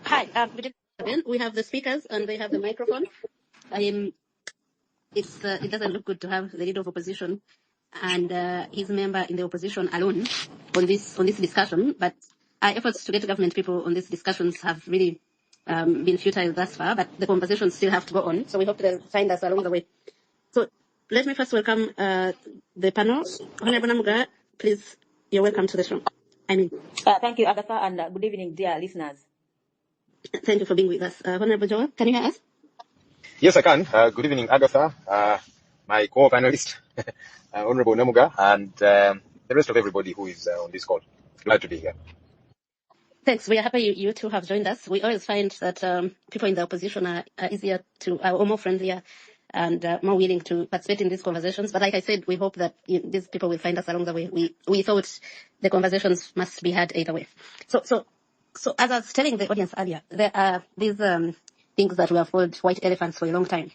Hi, good evening. We have the speakers and they have the microphone. It doesn't look good to have the leader of opposition and his member in the opposition alone on this discussion. But our efforts to get government people on these discussions have really been futile thus far. But the conversations still have to go on. So we hope they'll find us along the way. So let me first welcome the panel. Honorable Namugga, please, you're welcome to the show. Thank you, Agatha, and good evening, dear listeners. Thank you for being with us. Honorable Joel, can you hear us? Yes, I can. Good evening, Agatha, my co-panelist, Honorable Namugga, and the rest of everybody who is on this call. Glad to be here. Thanks. We are happy you two have joined us. We always find that people in the opposition are easier to, or more friendlier and more willing to participate in these conversations. But like I said, we hope that these people will find us along the way. We thought the conversations must be had either way. So as I was telling the audience earlier, there are these things that we have called white elephants for a long time.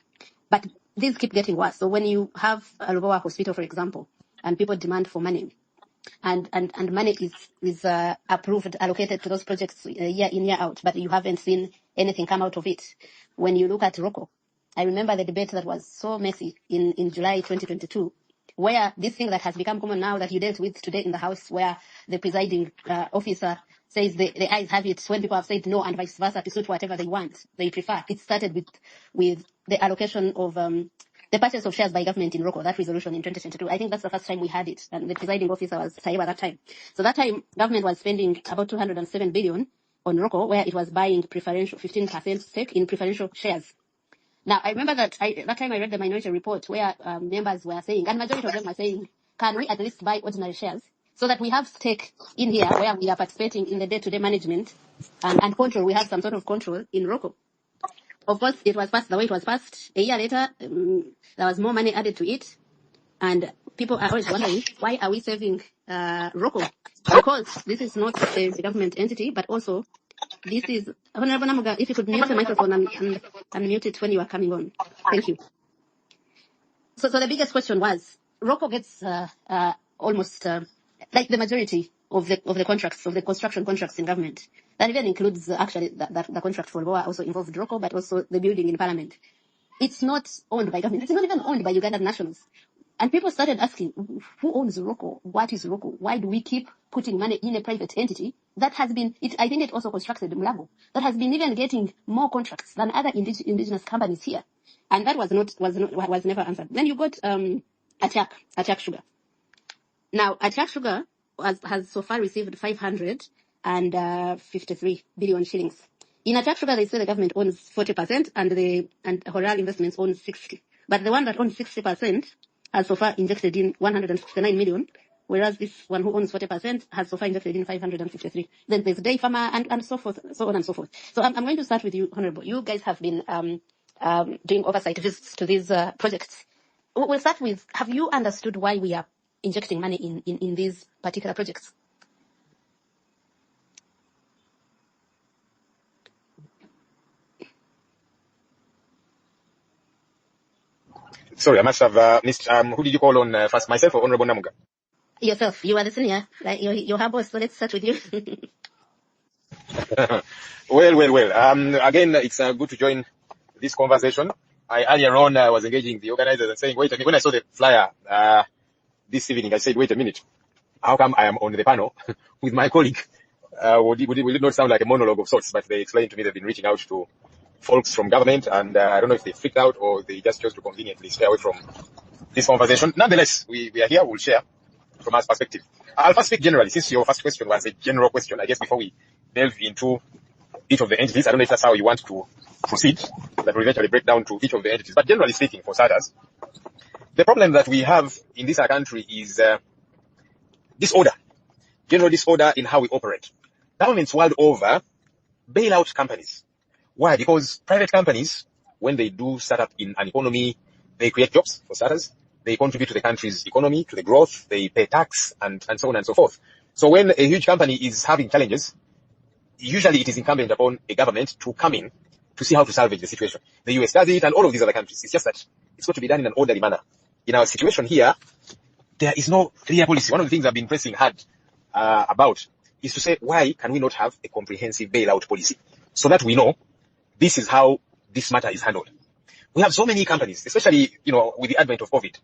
But these keep getting worse. So when you have a Lobowa hospital, for example, and people demand for money, and money is approved, allocated to those projects year in, year out, but you haven't seen anything come out of it. When you look at RoKo, I remember the debate that was so messy in July 2022, where this thing that has become common now that you dealt with today in the House, where the presiding officer says the ayes have it when people have said no and vice versa to suit whatever they want, they prefer. It started with the allocation of the purchase of shares by government in RoKo, that resolution in 2022. I think that's the first time we had it, and the presiding officer was Saiba at that time. So that time, government was spending about 207 billion on RoKo, where it was buying preferential 15% stake in preferential shares. Now, I remember that that time I read the minority report where members were saying, and majority of them were saying, can we at least buy ordinary shares so that we have stake in here where we are participating in the day-to-day management and control. We have some sort of control in RoKo. Of course, it was passed the way it was passed. A year later, there was more money added to it. And people are always wondering, why are we saving RoKo? Because this is not a government entity, but also this is... Honorable Namugga, if you could mute the microphone and unmute it when you are coming on. Thank you. So the biggest question was, RoKo gets almost like the majority of the contracts, of the construction contracts in government. That even includes actually the contract for Lobowa also involved RoKo, but also the building in Parliament. It's not owned by government. It's not even owned by Ugandan nationals. And people started asking, who owns RoKo? What is RoKo? Why do we keep putting money in a private entity that has been, I think it also constructed Mulago, that has been even getting more contracts than other indigenous companies here. And that was never answered. Then you got Atiak Sugar. Now, Atiak Sugar has so far received 553 billion shillings. In Atiak Sugar, they say the government owns 40% and Horal Investments owns 60%. But the one that owns 60% has so far injected in 169 million, whereas this one who owns 40% has so far injected in 553. Then there's Day Farmer and so forth, so on and so forth. So I'm going to start with you, Honorable. You guys have been doing oversight visits to these projects. We'll start with, have you understood why we are injecting money in these particular projects? Sorry, I must have missed. Who did you call on first, myself or Honorable Namugga? Yourself. You are the senior. Like you're her boss, so let's start with you. Well. Again, it's good to join this conversation. I earlier on was engaging the organizers and saying, wait a minute. When I saw the flyer this evening, I said, wait a minute. How come I am on the panel with my colleague? Would it not sound like a monologue of sorts? But they explained to me they've been reaching out to folks from government, and I don't know if they freaked out or they just chose to conveniently stay away from this conversation. Nonetheless, we are here. We'll share from our perspective. I'll first speak generally, since your first question was a general question. I guess before we delve into each of the entities, I don't know if that's how you want to proceed, that will eventually break down to each of the entities. But generally speaking, for starters, the problem that we have in this country is disorder, general disorder in how we operate. Governments world over bail out companies. Why? Because private companies, when they do start up in an economy, they create jobs, for starters. They contribute to the country's economy, to the growth. They pay tax and so on and so forth. So when a huge company is having challenges, usually it is incumbent upon a government to come in to see how to salvage the situation. The US does it and all of these other countries. It's just that it's got to be done in an orderly manner. In our situation here, there is no clear policy. One of the things I've been pressing hard about is to say, why can we not have a comprehensive bailout policy? so that we know this is how this matter is handled. We have so many companies, especially, with the advent of COVID.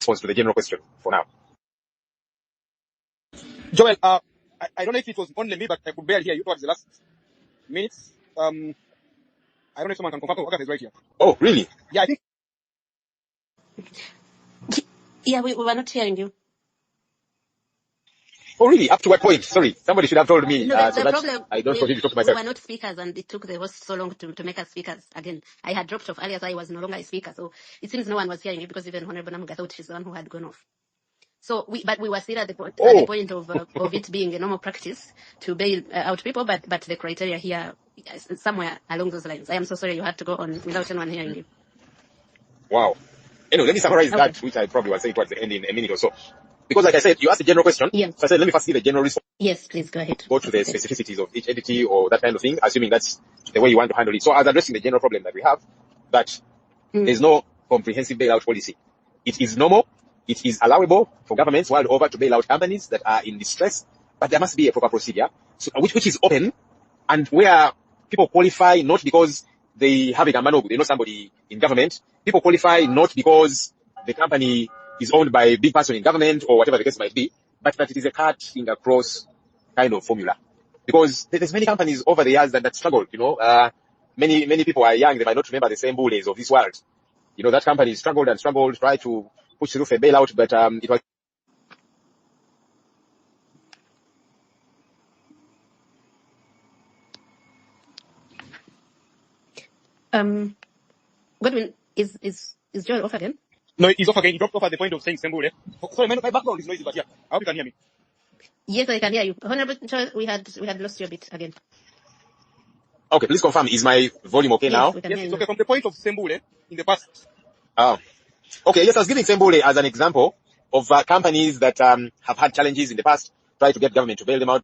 Response to the general question for now. Joel, I don't know if it was only me, but I could barely hear you towards the last minutes. I don't know if someone can confirm. Agatha is right here. Oh, really? Yeah, I think. Yeah, we were not hearing you. Oh, really? Up to what point? Sorry, somebody should have told me No, so the that problem, I don't continue to talk to we myself. were not speakers, and it took the host so long to make us speakers again. I had dropped off earlier, so I was no longer a speaker. So it seems no one was hearing you, because even Honorable Namugga thought she's the one who had gone off. So but we were still at the point of it being a normal practice to bail out people, but the criteria here is somewhere along those lines. I am so sorry you had to go on without anyone hearing you. Wow. Anyway, let me summarize that, which I probably will say towards the end in a minute or so. Because like I said, you asked a general question. Yes. So I said, let me first give a general response. Yes, please go ahead. Go to the specificities of each entity or that kind of thing, assuming that's the way you want to handle it. So I was addressing the general problem that we have, that there's no comprehensive bailout policy. It is normal. It is allowable for governments world over to bail out companies that are in distress, but there must be a proper procedure, so, which is open, and where people qualify not because they have a gamano, they know somebody in government. People qualify not because the company is owned by a big person in government or whatever the case might be, but that it is a cutting across kind of formula. Because there's many companies over the years that struggled, many people are young, they might not remember the same bullies of this world. That company struggled and struggled, tried to push through for a bailout, but it was Godwin, is Joel off again? No, he's off again. He dropped off at the point of saying Sembule. Sorry, my background is noisy, but yeah, I hope you can hear me. Yes, I can hear you. Honorable Joel, we had lost you a bit again. okay. Please confirm, is my volume okay now? We can Yes, hear it's you okay. now. From the point of Sembule in the past. Okay, yes, I was giving Sembule as an example of companies that have had challenges in the past, try to get government to bail them out,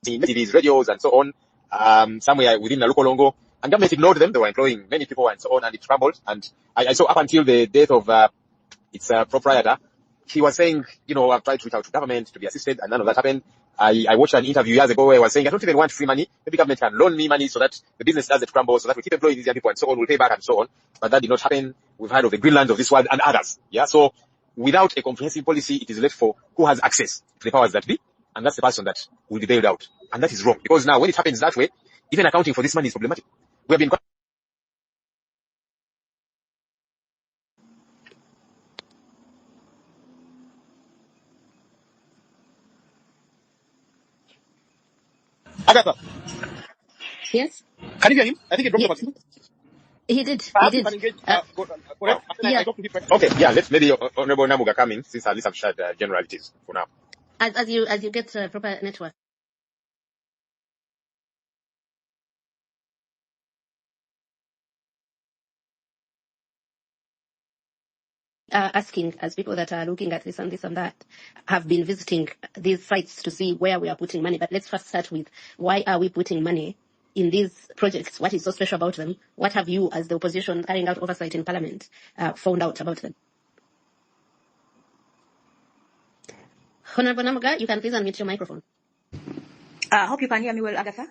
in TVs, radios, and so on, somewhere within the local longo, and government ignored them. They were employing many people and so on, and it crumbled. And I saw up until the death of its proprietor, he was saying, I've tried to reach out to government to be assisted, and none of that happened. I watched an interview years ago where I was saying, I don't even want free money. Maybe government can loan me money so that the business doesn't crumble, so that we keep employing these young people and so on, we'll pay back and so on. But that did not happen. We've heard of the Greenlands of this world and others. Yeah. So without a comprehensive policy, it is left for who has access to the powers that be, and that's the person that will be bailed out. And that is wrong, because now when it happens that way, even accounting for this money is problematic. We have been Agatha, Yes. can you hear him? I think he dropped Yeah, over to you. he did. He Perhaps you did. can engage Oh, Gorreti, and then I Yeah. talk to him. okay, yeah, let's maybe Honorable Namugga come in, since at least I've shared generalities for now. As you get proper network. Asking, as people that are looking at this and that have been visiting these sites to see where we are putting money. But let's first start with, why are we putting money in these projects? What is so special about them? What have you, as the opposition carrying out oversight in Parliament, found out about them? Honorable Namugga, you can please unmute your microphone. I hope you can hear me well, Agatha.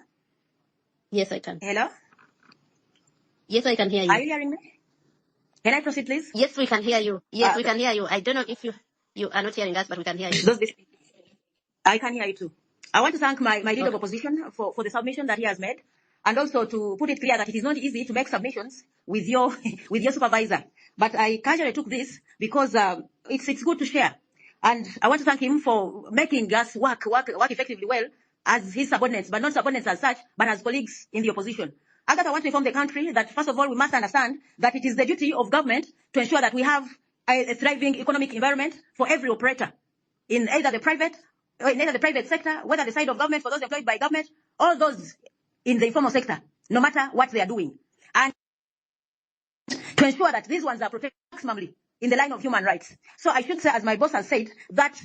Yes, I can. Hello? Yes, I can hear Are you. you hearing me? Can I proceed, please? Yes, we can hear you. Yes, we can hear you. I don't know if you are not hearing us, but we can hear you. I can hear you too. I want to thank my leader of opposition for the submission that he has made, and also to put it clear that it is not easy to make submissions with your with your supervisor. But I casually took this because it's good to share, and I want to thank him for making us work effectively well as his subordinates, but not subordinates as such, but as colleagues in the opposition. Agatha, I want to inform the country that first of all we must understand that it is the duty of government to ensure that we have a thriving economic environment for every operator in either the private sector, whether the side of government for those employed by government, all those in the informal sector, no matter what they are doing. And to ensure that these ones are protected maximally in the line of human rights. So I should say, as my boss has said, that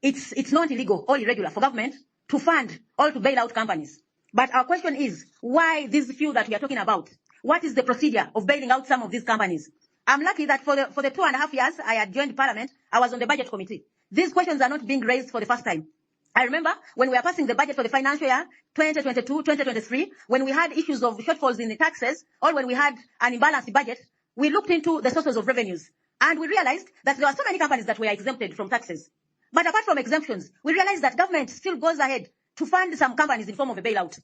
it's not illegal or irregular for government to fund or to bail out companies. But our question is, why these few that we are talking about? What is the procedure of bailing out some of these companies? I'm lucky that for the 2.5 years I had joined Parliament, I was on the budget committee. These questions are not being raised for the first time. I remember when we were passing the budget for the financial year 2022-2023, when we had issues of shortfalls in the taxes, or when we had an imbalanced budget, we looked into the sources of revenues. And we realized that there were so many companies that were exempted from taxes. But apart from exemptions, we realized that government still goes ahead to fund some companies in form of a bailout.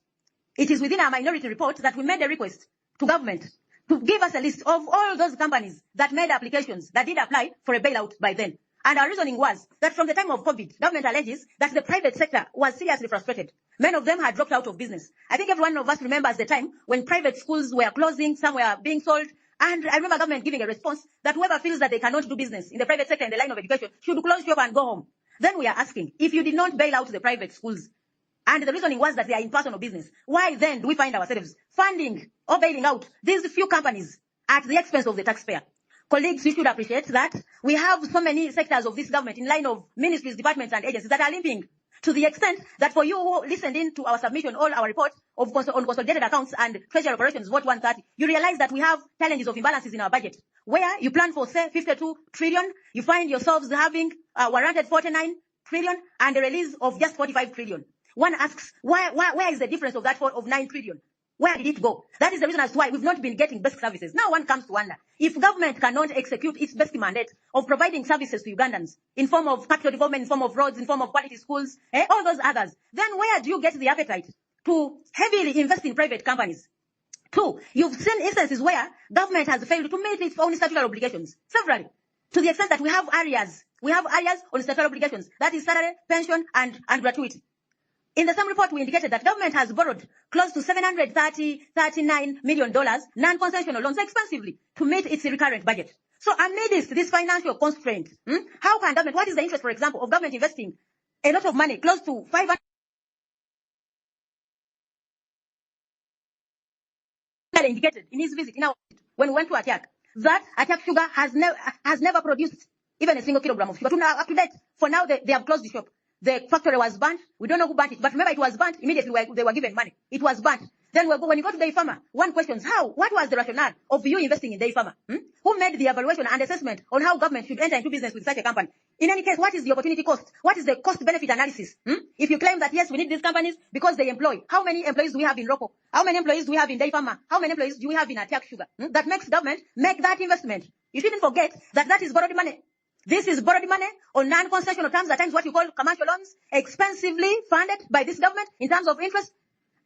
It is within our minority report that we made a request to government to give us a list of all those companies that made applications that did apply for a bailout by then. And our reasoning was that from the time of COVID, government alleges that the private sector was seriously frustrated. Many of them had dropped out of business. I think every one of us remembers the time when private schools were closing, some were being sold. And I remember government giving a response that whoever feels that they cannot do business in the private sector in the line of education should close shop and go home. Then we are asking, if you did not bail out the private schools, and the reasoning was that they are in personal business, why then do we find ourselves funding or bailing out these few companies at the expense of the taxpayer? Colleagues, we should appreciate that we have so many sectors of this government in line of ministries, departments, and agencies that are limping, to the extent that for you who listened in to our submission, all our report on consolidated accounts and treasury operations, vote 130, you realize that we have challenges of imbalances in our budget. Where you plan for, say, 52 trillion, you find yourselves having warranted 49 trillion and a release of just 45 trillion. One asks, where is the difference of that of 9 trillion? Where did it go? That is the reason as to why we've not been getting basic services. Now one comes to wonder, if government cannot execute its basic mandate of providing services to Ugandans in form of capital development, in form of roads, in form of quality schools, all those others, then where do you get the appetite to heavily invest in private companies? Two, you've seen instances where government has failed to meet its own statutory obligations, severally, to the extent that we have areas on statutory obligations, that is salary, pension, and gratuity. In the same report, we indicated that government has borrowed close to $739 million non-concessional loans expensively to meet its recurrent budget. So amidst this financial constraint, how can government, what is the interest, for example, of government investing a lot of money, close to 500 indicated in his visit when we went to Atiak, that Atiak sugar has never produced even a single kilogram of sugar. Up to date, for now, they have closed the shop. The factory was burnt. We don't know who burnt it, but remember it was burnt immediately they were given money. It was burnt. Then when you go to Day Farmer, one questions what was the rationale of you investing in Day Farmer? Who made the evaluation and assessment on how government should enter into business with such a company? In any case, what is the opportunity cost? What is the cost-benefit analysis? If you claim that, yes, we need these companies because they employ, how many employees do we have in RoKo? How many employees do we have in Day Farmer? How many employees do we have in Atiak Sugar? That makes government make that investment. You shouldn't forget that is borrowed money. This is borrowed money on non-concessional terms, at times what you call commercial loans, expensively funded by this government in terms of interest.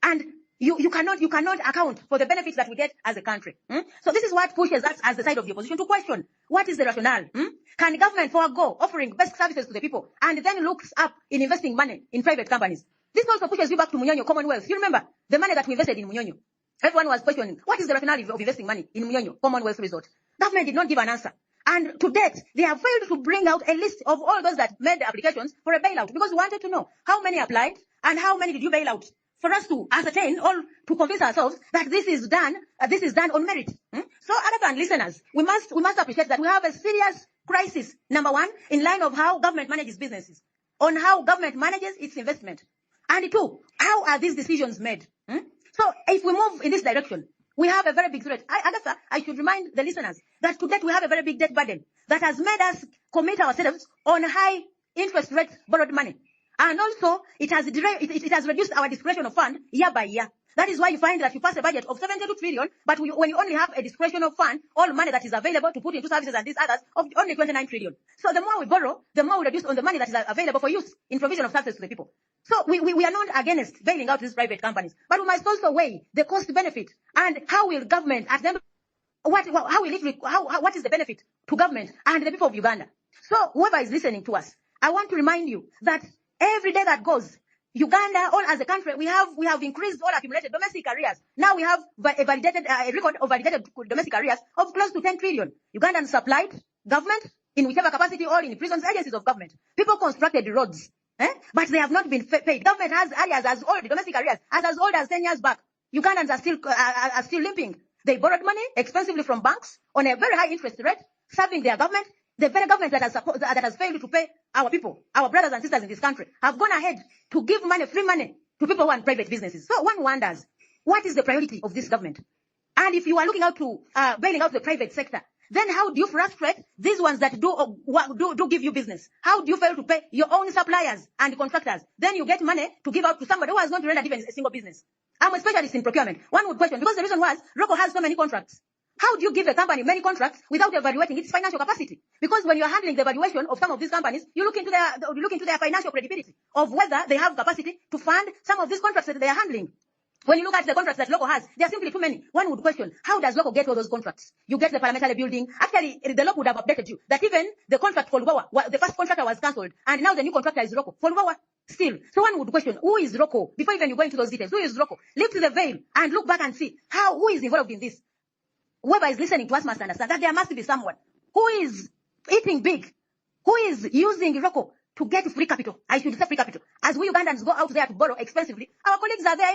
And you cannot account for the benefits that we get as a country. So this is what pushes us as the side of the opposition to question, what is the rationale? Can government forego offering best services to the people and then looks up in investing money in private companies? This also pushes you back to Munyonyo Commonwealth. You remember the money that we invested in Munyonyo? Everyone was questioning, what is the rationale of investing money in Munyonyo Commonwealth Resort? Government did not give an answer. And to date, they have failed to bring out a list of all those that made the applications for a bailout, because we wanted to know how many applied and how many did you bail out, for us to ascertain or to convince ourselves that this is done on merit. So, Agatha and listeners, we must appreciate that we have a serious crisis, number one, in line of how government manages businesses, on how government manages its investment. And two, how are these decisions made? So if we move in this direction, we have a very big threat. Agatha, I should remind the listeners that today we have a very big debt burden that has made us commit ourselves on high interest rate borrowed money. And also, it has reduced our discretion of fund year by year. That is why you find that you pass a budget of 72 trillion, but when you only have a discretion of fund, all money that is available to put into services and these others, of only 29 trillion. So the more we borrow, the more we reduce on the money that is available for use in provision of services to the people. So we are not against bailing out these private companies, but we must also weigh the cost benefit and how will government at the end, what is the benefit to government and the people of Uganda. So whoever is listening to us, I want to remind you that every day that goes, Uganda, all as a country, we have increased all accumulated domestic arrears. Now we have a record of validated domestic arrears of close to 10 trillion. Ugandans supplied government in whichever capacity or in prisons, agencies of government. People constructed the roads, but they have not been paid. Government has arrears as old, domestic arrears, as old as 10 years back. Ugandans are still limping. They borrowed money expensively from banks on a very high interest rate, serving their government. The very government that has failed to pay our people, our brothers and sisters in this country, have gone ahead to give money, free money, to people who are in private businesses. So one wonders, what is the priority of this government? And if you are looking out to bailing out the private sector, then how do you frustrate these ones that do give you business? How do you fail to pay your own suppliers and contractors? Then you get money to give out to somebody who has not rendered even a single business. I'm a specialist in procurement. One would question, because the reason was RoKo has so many contracts. How do you give a company many contracts without evaluating its financial capacity? Because when you're handling the valuation of some of these companies, you look into their financial credibility of whether they have capacity to fund some of these contracts that they are handling. When you look at the contracts that RoKo has, they are simply too many. One would question, how does RoKo get all those contracts? You get the parliamentary building. Actually, the LoP would have updated you that even the contract for Luwawa, the first contractor was cancelled, and now the new contractor is RoKo. For Luwawa, still. So one would question, who is RoKo? Before even you go into those details, who is RoKo? Lift the veil and look back and see who is involved in this. Whoever is listening to us must understand that there must be someone who is eating big, who is using RoKo to get free capital. I should say free capital. As we Ugandans go out there to borrow expensively, our colleagues are there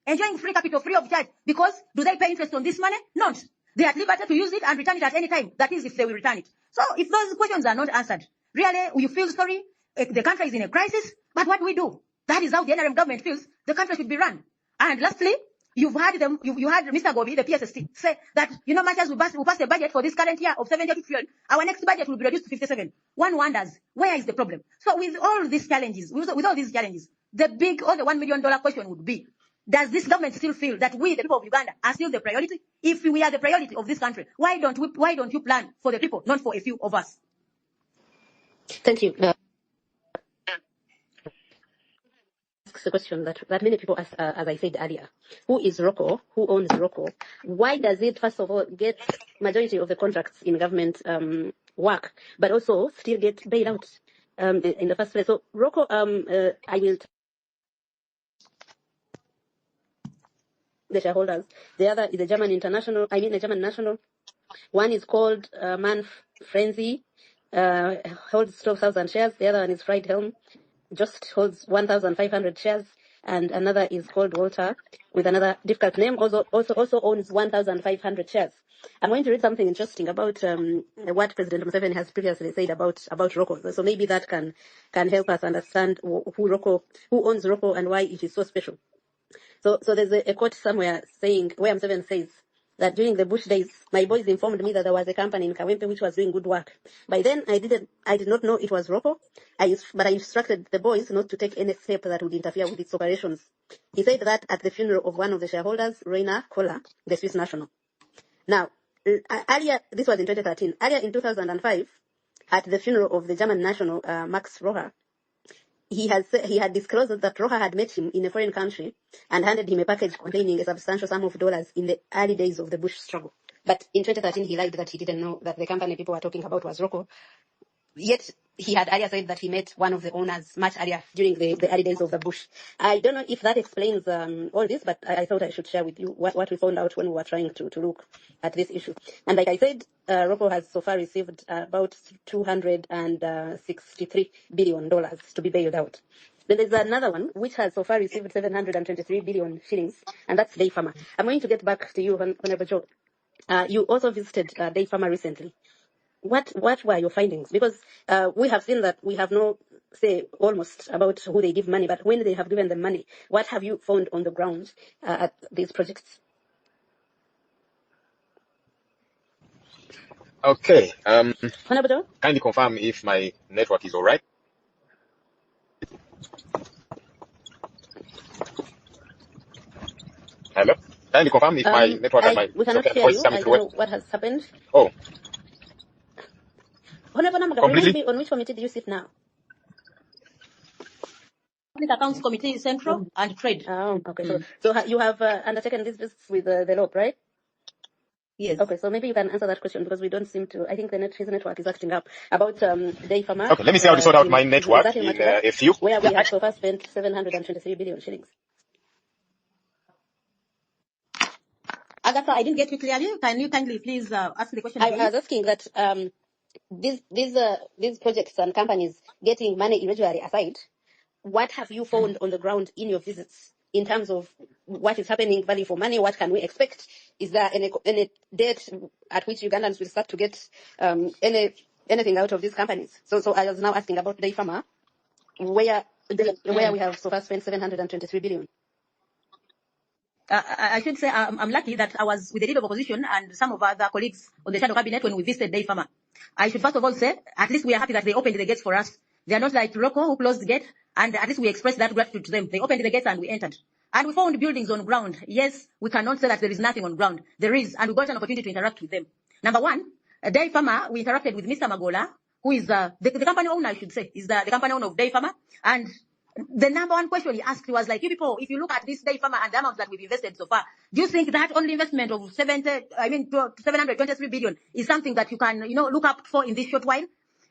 enjoying free capital free of charge. Because do they pay interest on this money? Not. They are at liberty to use it and return it at any time. That is, if they will return it. So if those questions are not answered, really, you feel sorry. The country is in a crisis. But what do we do? That is how the NRM government feels the country should be run. And lastly, you had Mr. Gobi, the PSST, say that, much as we pass a budget for this current year of 72 trillion, our next budget will be reduced to 57. One wonders, where is the problem? So with all these challenges, the $1 million question would be, does this government still feel that we, the people of Uganda, are still the priority? If we are the priority of this country, why don't you plan for the people, not for a few of us? Thank you. The question that many people ask, as I said earlier, who is RoKo? Who owns RoKo? Why does it, first of all, get majority of the contracts in government work, but also still get bailed out in the first place? So RoKo, I will the shareholders. The other is the German national. One is called Man Frenzy, holds 12,000 shares. The other one is Friedhelm, just holds 1,500 shares. And another is called Walter, with another difficult name, also owns 1,500 shares. I'm going to read something interesting about what President Museveni has previously said about RoKo. So maybe that can help us understand who owns RoKo and why it is so special. So there's a quote somewhere saying, where Museveni says that during the Bush days, my boys informed me that there was a company in Kawempe which was doing good work. By then, I did not know it was RoKo, but I instructed the boys not to take any step that would interfere with its operations. He said that at the funeral of one of the shareholders, Rainer Kohler, the Swiss national. Now, earlier, this was in 2013. Earlier in 2005, at the funeral of the German national, Max Roher, he had disclosed that Roher had met him in a foreign country and handed him a package containing a substantial sum of dollars in the early days of the Bush struggle. But in 2013, he lied that he didn't know that the company people were talking about was RoKo. Yet, he had earlier said that he met one of the owners much earlier during the early days of the bush. I don't know if that explains all this, but I thought I should share with you what we found out when we were trying to look at this issue. And like I said, RoKo has so far received about $263 billion to be bailed out. Then there's another one which has so far received 723 billion shillings, and that's Day Farmer. I'm going to get back to you, Honorable Joel. You also visited Day Farmer recently. What were your findings? Because we have seen that we have no say almost about who they give money, but when they have given them money, what have you found on the ground at these projects? Okay. Honorable Joel? Kindly confirm if my network is all right. Hello? Kindly confirm if my network and my we cannot hear voice you. is coming I through don't well. know what has happened. Oh, Honorable Namugga, remind completely? me, on which committee do you sit now? Public Accounts Committee, Central and Trade. Oh, okay. So you have undertaken this visits with the LoP, right? Yes. Okay, so maybe you can answer that question because we don't seem to. I think his network is acting up. About Day Farmer. Okay, let me see how to sort out my is network that in in Matuga, a few. where we have so far spent 723 billion shillings. Agatha, I didn't get you clearly. Can you kindly please ask the question I again? was asking that these projects and companies getting money irregularly aside, what have you found on the ground in your visits in terms of what is happening, value for money? What can we expect? Is there any date at which Ugandans will start to get anything out of these companies? So I was now asking about Day Farmer, where we have so far spent 723 billion. I should say I'm lucky that I was with the leader of opposition and some of other colleagues on the shadow cabinet when we visited Day Farmer. I should first of all say, at least we are happy that they opened the gates for us. They are not like RoKo who closed the gate, and at least we expressed that gratitude to them. They opened the gates and we entered. And we found buildings on ground. Yes, we cannot say that there is nothing on ground. There is, and we got an opportunity to interact with them. Number one, Day Farmer, we interacted with Mr. Magola, who is the company owner, I should say, is the company owner of Day Farmer. And the number one question he asked was like, you people, if you look at this Day Farmer and the amounts that we've invested so far, do you think that only investment of 723 billion is something that you can, look up for in this short while?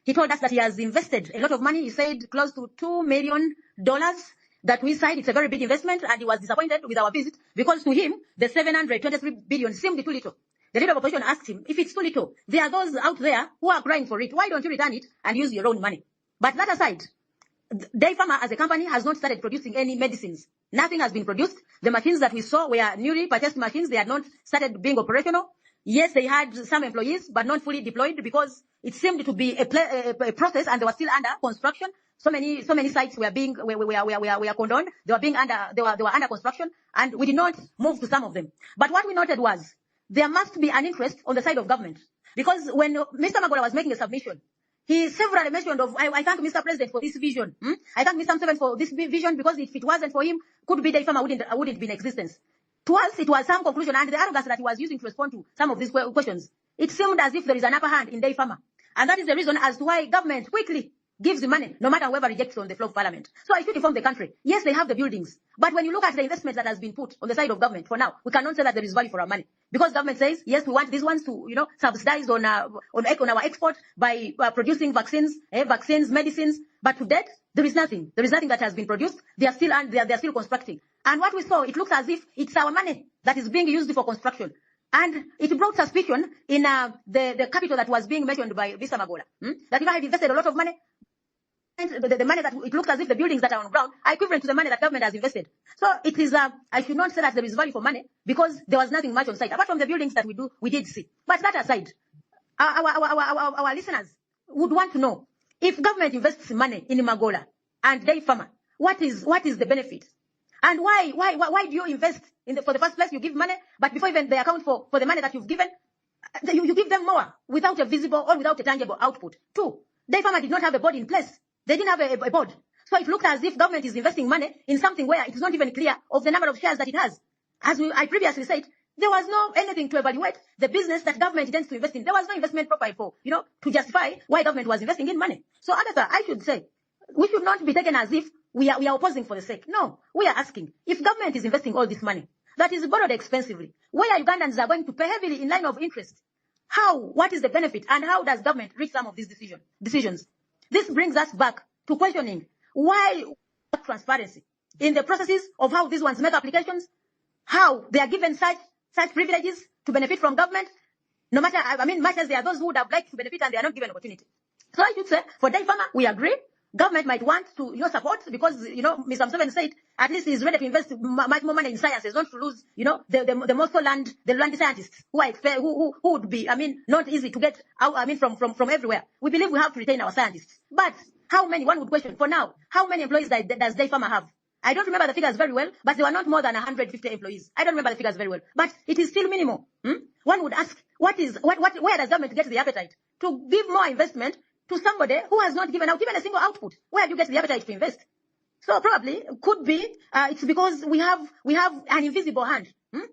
He told us that he has invested a lot of money. He said close to $2 million that we signed. It's a very big investment, and he was disappointed with our visit because to him, the 723 billion seemed too little. The leader of opposition asked him, if it's too little, there are those out there who are crying for it. Why don't you return it and use your own money? But that aside, Day Farmer as a company has not started producing any medicines. Nothing has been produced. The machines that we saw were newly purchased machines. They had not started being operational. Yes, they had some employees, but not fully deployed because it seemed to be a process, and they were still under construction. So many sites were being were condoned. They were under construction, and we did not move to some of them. But what we noted was there must be an interest on the side of government, because when Mr. Magola was making a submission, he severally mentioned I thank Mr. President for this vision. I thank Mr. Museveni for this vision, because if it wasn't for him, could be Day Farmer wouldn't be in existence. To us, it was some conclusion, and the arrogance that he was using to respond to some of these questions, it seemed as if there is an upper hand in Day Farmer. And that is the reason as to why government quickly gives the money, no matter whoever rejects on the floor of parliament. So I should inform the country. Yes, they have the buildings. But when you look at the investment that has been put on the side of government for now, we cannot say that there is value for our money. Because government says, yes, we want these ones to, subsidize on our export by producing vaccines, medicines. But to date, there is nothing. There is nothing that has been produced. They are still constructing. And what we saw, it looks as if it's our money that is being used for construction. And it brought suspicion in the capital that was being mentioned by Mr. Magola. That if I had invested a lot of money, the money that it looks as if the buildings that are on ground are equivalent to the money that government has invested. So it is, I should not say that there is value for money, because there was nothing much on site, apart from the buildings that we did see. But that aside, our listeners would want to know, if government invests money in Magola and Day Farmer, what is the benefit? And why do you invest for the first place? You give money, but before even they account for the money that you've given, you give them more without a visible or without a tangible output. Two, Day Farmer did not have a board in place. They didn't have a board. So it looked as if government is investing money in something where it is not even clear of the number of shares that it has. As I previously said, there was no anything to evaluate the business that government intends to invest in. There was no investment profile for, to justify why government was investing in money. So Agatha, I should say, we should not be taken as if we are opposing for the sake. No, we are asking, if government is investing all this money that is borrowed expensively, where Ugandans are going to pay heavily in line of interest, what is the benefit, and how does government reach some of these decisions? This brings us back to questioning why transparency in the processes of how these ones make applications, how they are given such privileges to benefit from government, no matter, much as there are those who would have liked to benefit and they are not given opportunity. So I should say, for dairy farmer, we agree. Government might want to, support because, Mr. Museveni said at least he's ready to invest much more money in sciences, not to lose, the most land scientists who are who would be, not easy to get out, from everywhere. We believe we have to retain our scientists. But how many, one would question, for now, how many employees does dairy farmer have? I don't remember the figures very well, but they were not more than 150 employees. I don't remember the figures very well, but it is still minimal. One would ask, where does government get the appetite to give more investment to somebody who has not given out even a single output? Where do you get the appetite to invest? So probably could be it's because we have an invisible hand.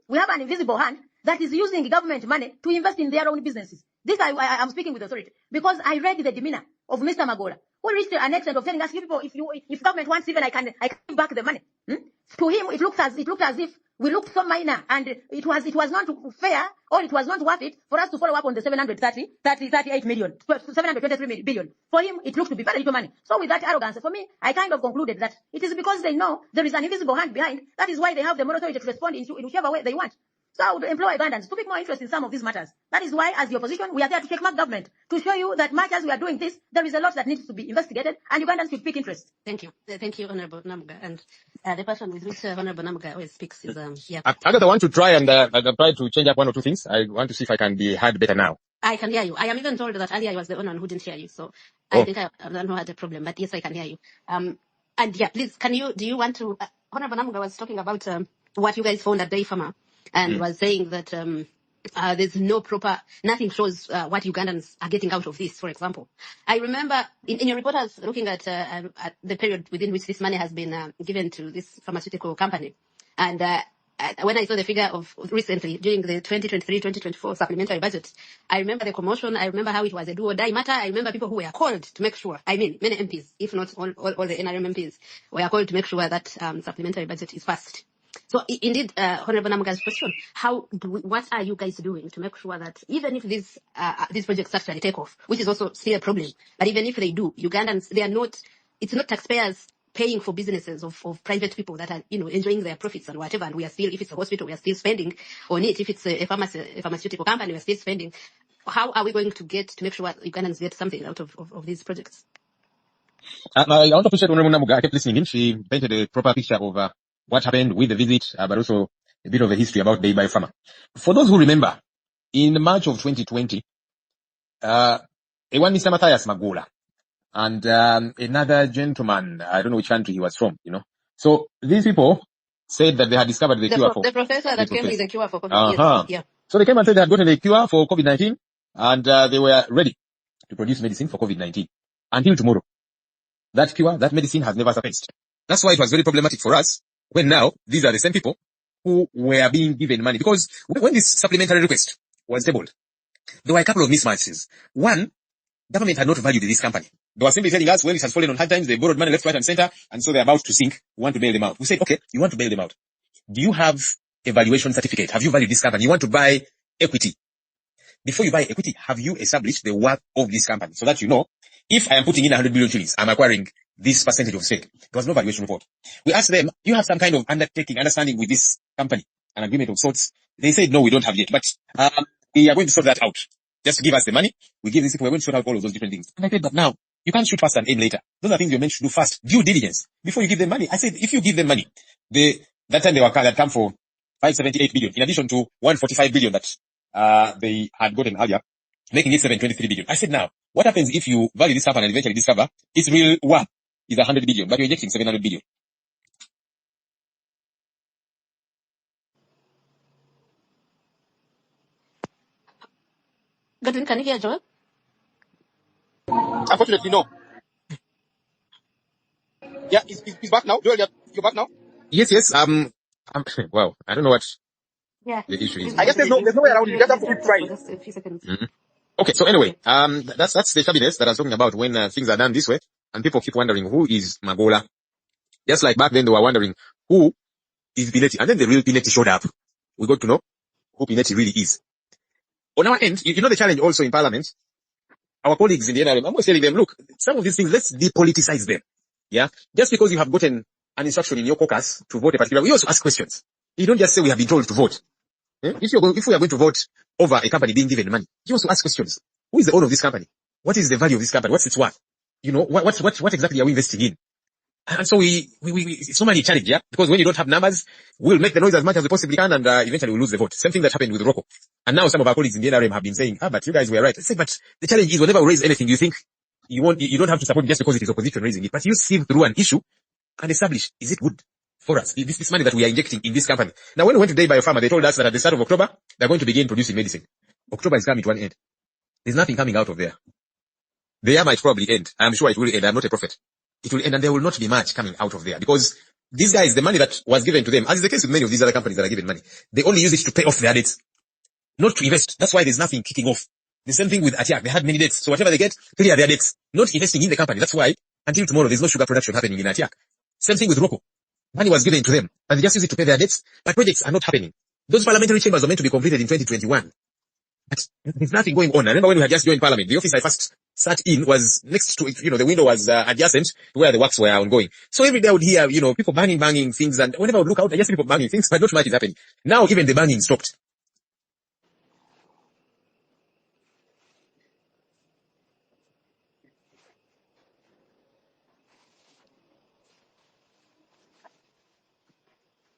We have an invisible hand that is using government money to invest in their own businesses. This I'm speaking with authority because I read the demeanor of Mr. Magola, who reached an extent of telling us, people, if government wants, even I can give back the money. To him, it looked as if we looked so minor, and it was not fair, or it was not worth it for us to follow up on the 738 million, 723 billion. For him, it looked to be very little money. So with that arrogance, for me, I kind of concluded that it is because they know there is an invisible hand behind. That is why they have the moral authority to respond in whichever way they want. So I would employ Ugandans to take more interest in some of these matters. That is why, as the opposition, we are there to take back government, to show you that much as we are doing this, there is a lot that needs to be investigated, and Ugandans should pick interest. Thank you. Thank you, Honorable Namugga. And the person with which Honorable Namugga always speaks is, Agatha, I want to try and try to change up one or two things. I want to see if I can be heard better now. I can hear you. I am even told that earlier I was the only one who didn't hear you. So I think I don't know had a problem, but yes, I can hear you. And yeah, please, do you want to, Honorable Namugga was talking about what you guys found at Dairy Farmer, and was saying that there's nothing shows what Ugandans are getting out of this, for example. I remember in your report, I was looking at the period within which this money has been given to this pharmaceutical company. And when I saw the figure of recently, during the 2023-2024 supplementary budget, I remember the commotion. I remember how it was a do or die matter. I remember people who were called to make sure, many MPs, if not all the NRM MPs, were called to make sure that supplementary budget is passed. So indeed, Honorable Namugga's question, what are you guys doing to make sure that even if these projects actually take off, which is also still a problem, but even if they do, Ugandans, it's not taxpayers paying for businesses of private people that are, enjoying their profits and whatever, and we are still, if it's a hospital, we are still spending on it. If it's a pharmaceutical company, we are still spending. How are we going to make sure Ugandans get something out of these projects? I want to appreciate Honorable Namugga. I kept listening in. She painted a proper picture of what happened with the visit, but also a bit of a history about Dairy Farmer. For those who remember, in March of 2020, one Mr. Matthias Magola and another gentleman, I don't know which country he was from, So these people said that they had discovered the cure for... The professor that came with the cure for COVID. Yeah. So they came and said they had gotten a cure for COVID-19, and they were ready to produce medicine for COVID-19. Until tomorrow, that cure, that medicine has never surfaced. That's why it was very problematic for us, when now these are the same people who were being given money. Because when this supplementary request was tabled, there were a couple of mismatches. One, government had not valued this company. They were simply telling us when it has fallen on hard times, they borrowed money left, right, and center, and so they're about to sink. We want to bail them out. We said, okay, you want to bail them out. Do you have a valuation certificate? Have you valued this company? You want to buy equity. Before you buy equity, have you established the worth of this company? So that if I am putting in 100 billion shillings, I'm acquiring this percentage of stake. There was no valuation report. We asked them, do you have some kind of understanding with this company? An agreement of sorts? They said, no, we don't have yet, but we are going to sort that out. Just give us the money. We give these people, we're going to sort out all of those different things. And I said, but now, you can't shoot first and aim later. Those are things you're meant to do first. Due diligence. Before you give them money. I said, if you give them money, that time they had come for 578 billion, in addition to 145 billion that they had gotten earlier, making it 723 billion. I said, now, what happens if you value this company and eventually discover its real worth is 100 billion, but you're injecting 700 billion? Godwin, can you hear Joel? Unfortunately, no. Yeah, he's back now. Joel, you're back now? Yes. Well, I don't know what the issue is. I guess there's no way around it. You just have to keep trying. Just a few seconds. Mm-hmm. Okay, so anyway, that's the shabbiness that I was talking about when things are done this way, and people keep wondering who is Magola. Just like back then they were wondering who is Pineti, and then the real Pineti showed up. We got to know who Pineti really is. On our end, the challenge also in Parliament our colleagues in the NRM, I'm always telling them, look, some of these things, let's depoliticize them. Yeah. Just because you have gotten an instruction in your caucus to vote a particular, we also ask questions. You don't just say we have been told to vote. If we are going to vote over a company being given money, you also ask questions. Who is the owner of this company? What is the value of this company? What's its worth? What exactly are we investing in? And so it's normally a challenge, yeah? Because when you don't have numbers, we'll make the noise as much as we possibly can, and eventually we'll lose the vote. Same thing that happened with RoKo. And now some of our colleagues in the NRM have been saying, but you guys were right. I say, but the challenge is whenever we raise anything, you think you don't have to support it just because it is opposition raising it, but you sieve through an issue and establish, is it good for us? This money that we are injecting in this company. Now, when we went to Day Biopharma, they told us that at the start of October, they're going to begin producing medicine. October is coming to an end. There's nothing coming out of there. The year might probably end. I'm sure it will end. I'm not a prophet. It will end, and there will not be much coming out of there, because these guys, the money that was given to them, as is the case with many of these other companies that are given money, they only use it to pay off their debts, not to invest. That's why there's nothing kicking off. The same thing with Atiak. They had many debts, so whatever they get, clear their debts, not investing in the company. That's why until tomorrow there's no sugar production happening in Atiak. Same thing with RoKo. Money was given to them, and they just use it to pay their debts, but projects are not happening. Those parliamentary chambers were meant to be completed in 2021. But there's nothing going on. I remember when we had just joined parliament, the office I first sat in was next to, the window was adjacent to where the works were ongoing. So every day I would hear, people banging things, and whenever I would look out, I just see people banging things, but not much is happening. Now even the banging stopped.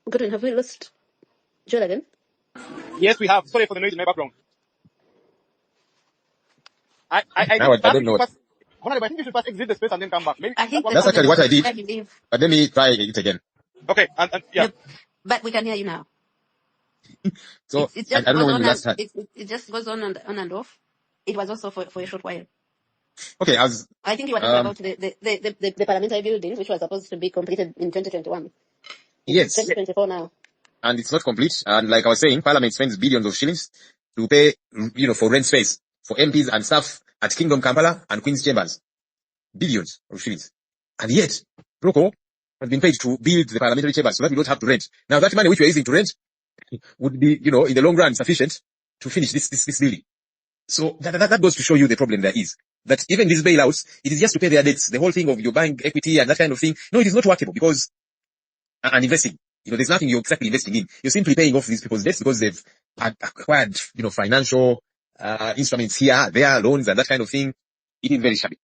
Good. Have we lost Joel again? Yes, we have. Sorry for the noise in my background. I don't know. I think you should first exit the space and then come back. Maybe I think that's actually what I did. leave. But let me try it again. Okay, and yeah. Yep. But we can hear you now. So It just I don't know goes when on we last had. it just goes on and off. It was also for a short while. Okay, I think you were talking about the parliamentary building, which was supposed to be completed in 2021. yes, 2024 now. and it's not complete. And like I was saying, Parliament spends billions of shillings to pay, for rent space for MPs and staff at Kingdom Kampala and Queen's Chambers. Billions of shillings. And yet, RoKo has been paid to build the parliamentary chambers so that we don't have to rent. Now, that money which we're using to rent would be, in the long run, sufficient to finish this building. So that goes to show you the problem there is. That even these bailouts, it is just to pay their debts. The whole thing of your buying equity and that kind of thing, no, it is not workable, because, and investing, there's nothing you're exactly investing in. You're simply paying off these people's debts because they've acquired, financial instruments here, there, loans and that kind of thing. It is very shabby.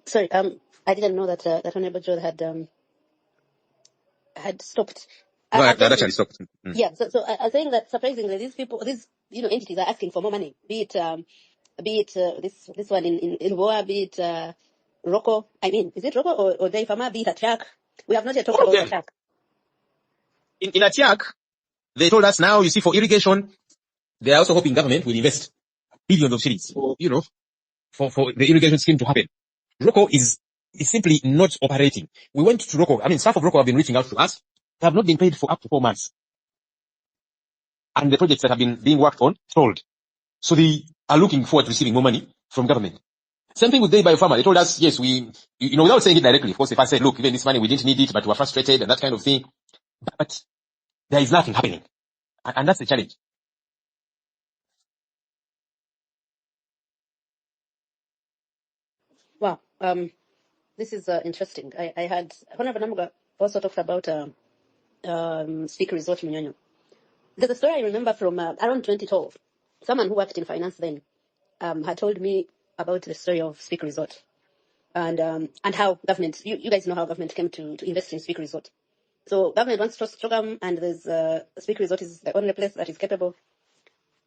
Sorry, I didn't know that that Honorable Joel had stopped. No, that actually stopped. Yeah, so I was saying that surprisingly, these entities are asking for more money. Be it this one in Boa, be it RoKo. I mean, is it RoKo or Dayfarma? Be it Atiak. We have not yet talked about Atiak. In Atiak, they told us now, you see, for irrigation, they are also hoping government will invest billions of shillings for the irrigation scheme to happen. RoKo is simply not operating. We went to RoKo. Staff of RoKo have been reaching out to us. They have not been paid for up to 4 months. And the projects that have been being worked on, stalled. So they are looking forward to receiving more money from government. Same thing with Day Biopharma. They told us, yes, without saying it directly, of course, if I said, look, even this money, we didn't need it, but we were frustrated and that kind of thing. But there is nothing happening. And that's the challenge. Wow. This is interesting. I had Honorable Namugga also talked about Speaker Resort Munyonyo. There's a story I remember from around 2012. Someone who worked in finance then had told me about the story of Speaker Resort and how government, you guys know how government came to invest in Speaker Resort. So government wants to program, and there's Speaker Resort is the only place that is capable.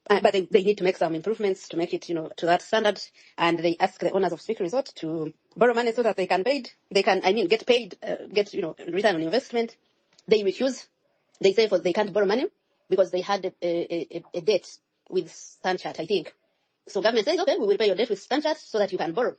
But they need to make some improvements to make it, to that standard. And they ask the owners of Speaker Resort to borrow money so that they can get paid, return on investment. They refuse. They say they can't borrow money because they had a debt with Stanchart, I think. So government says, okay, we will pay your debt with Stanchart so that you can borrow.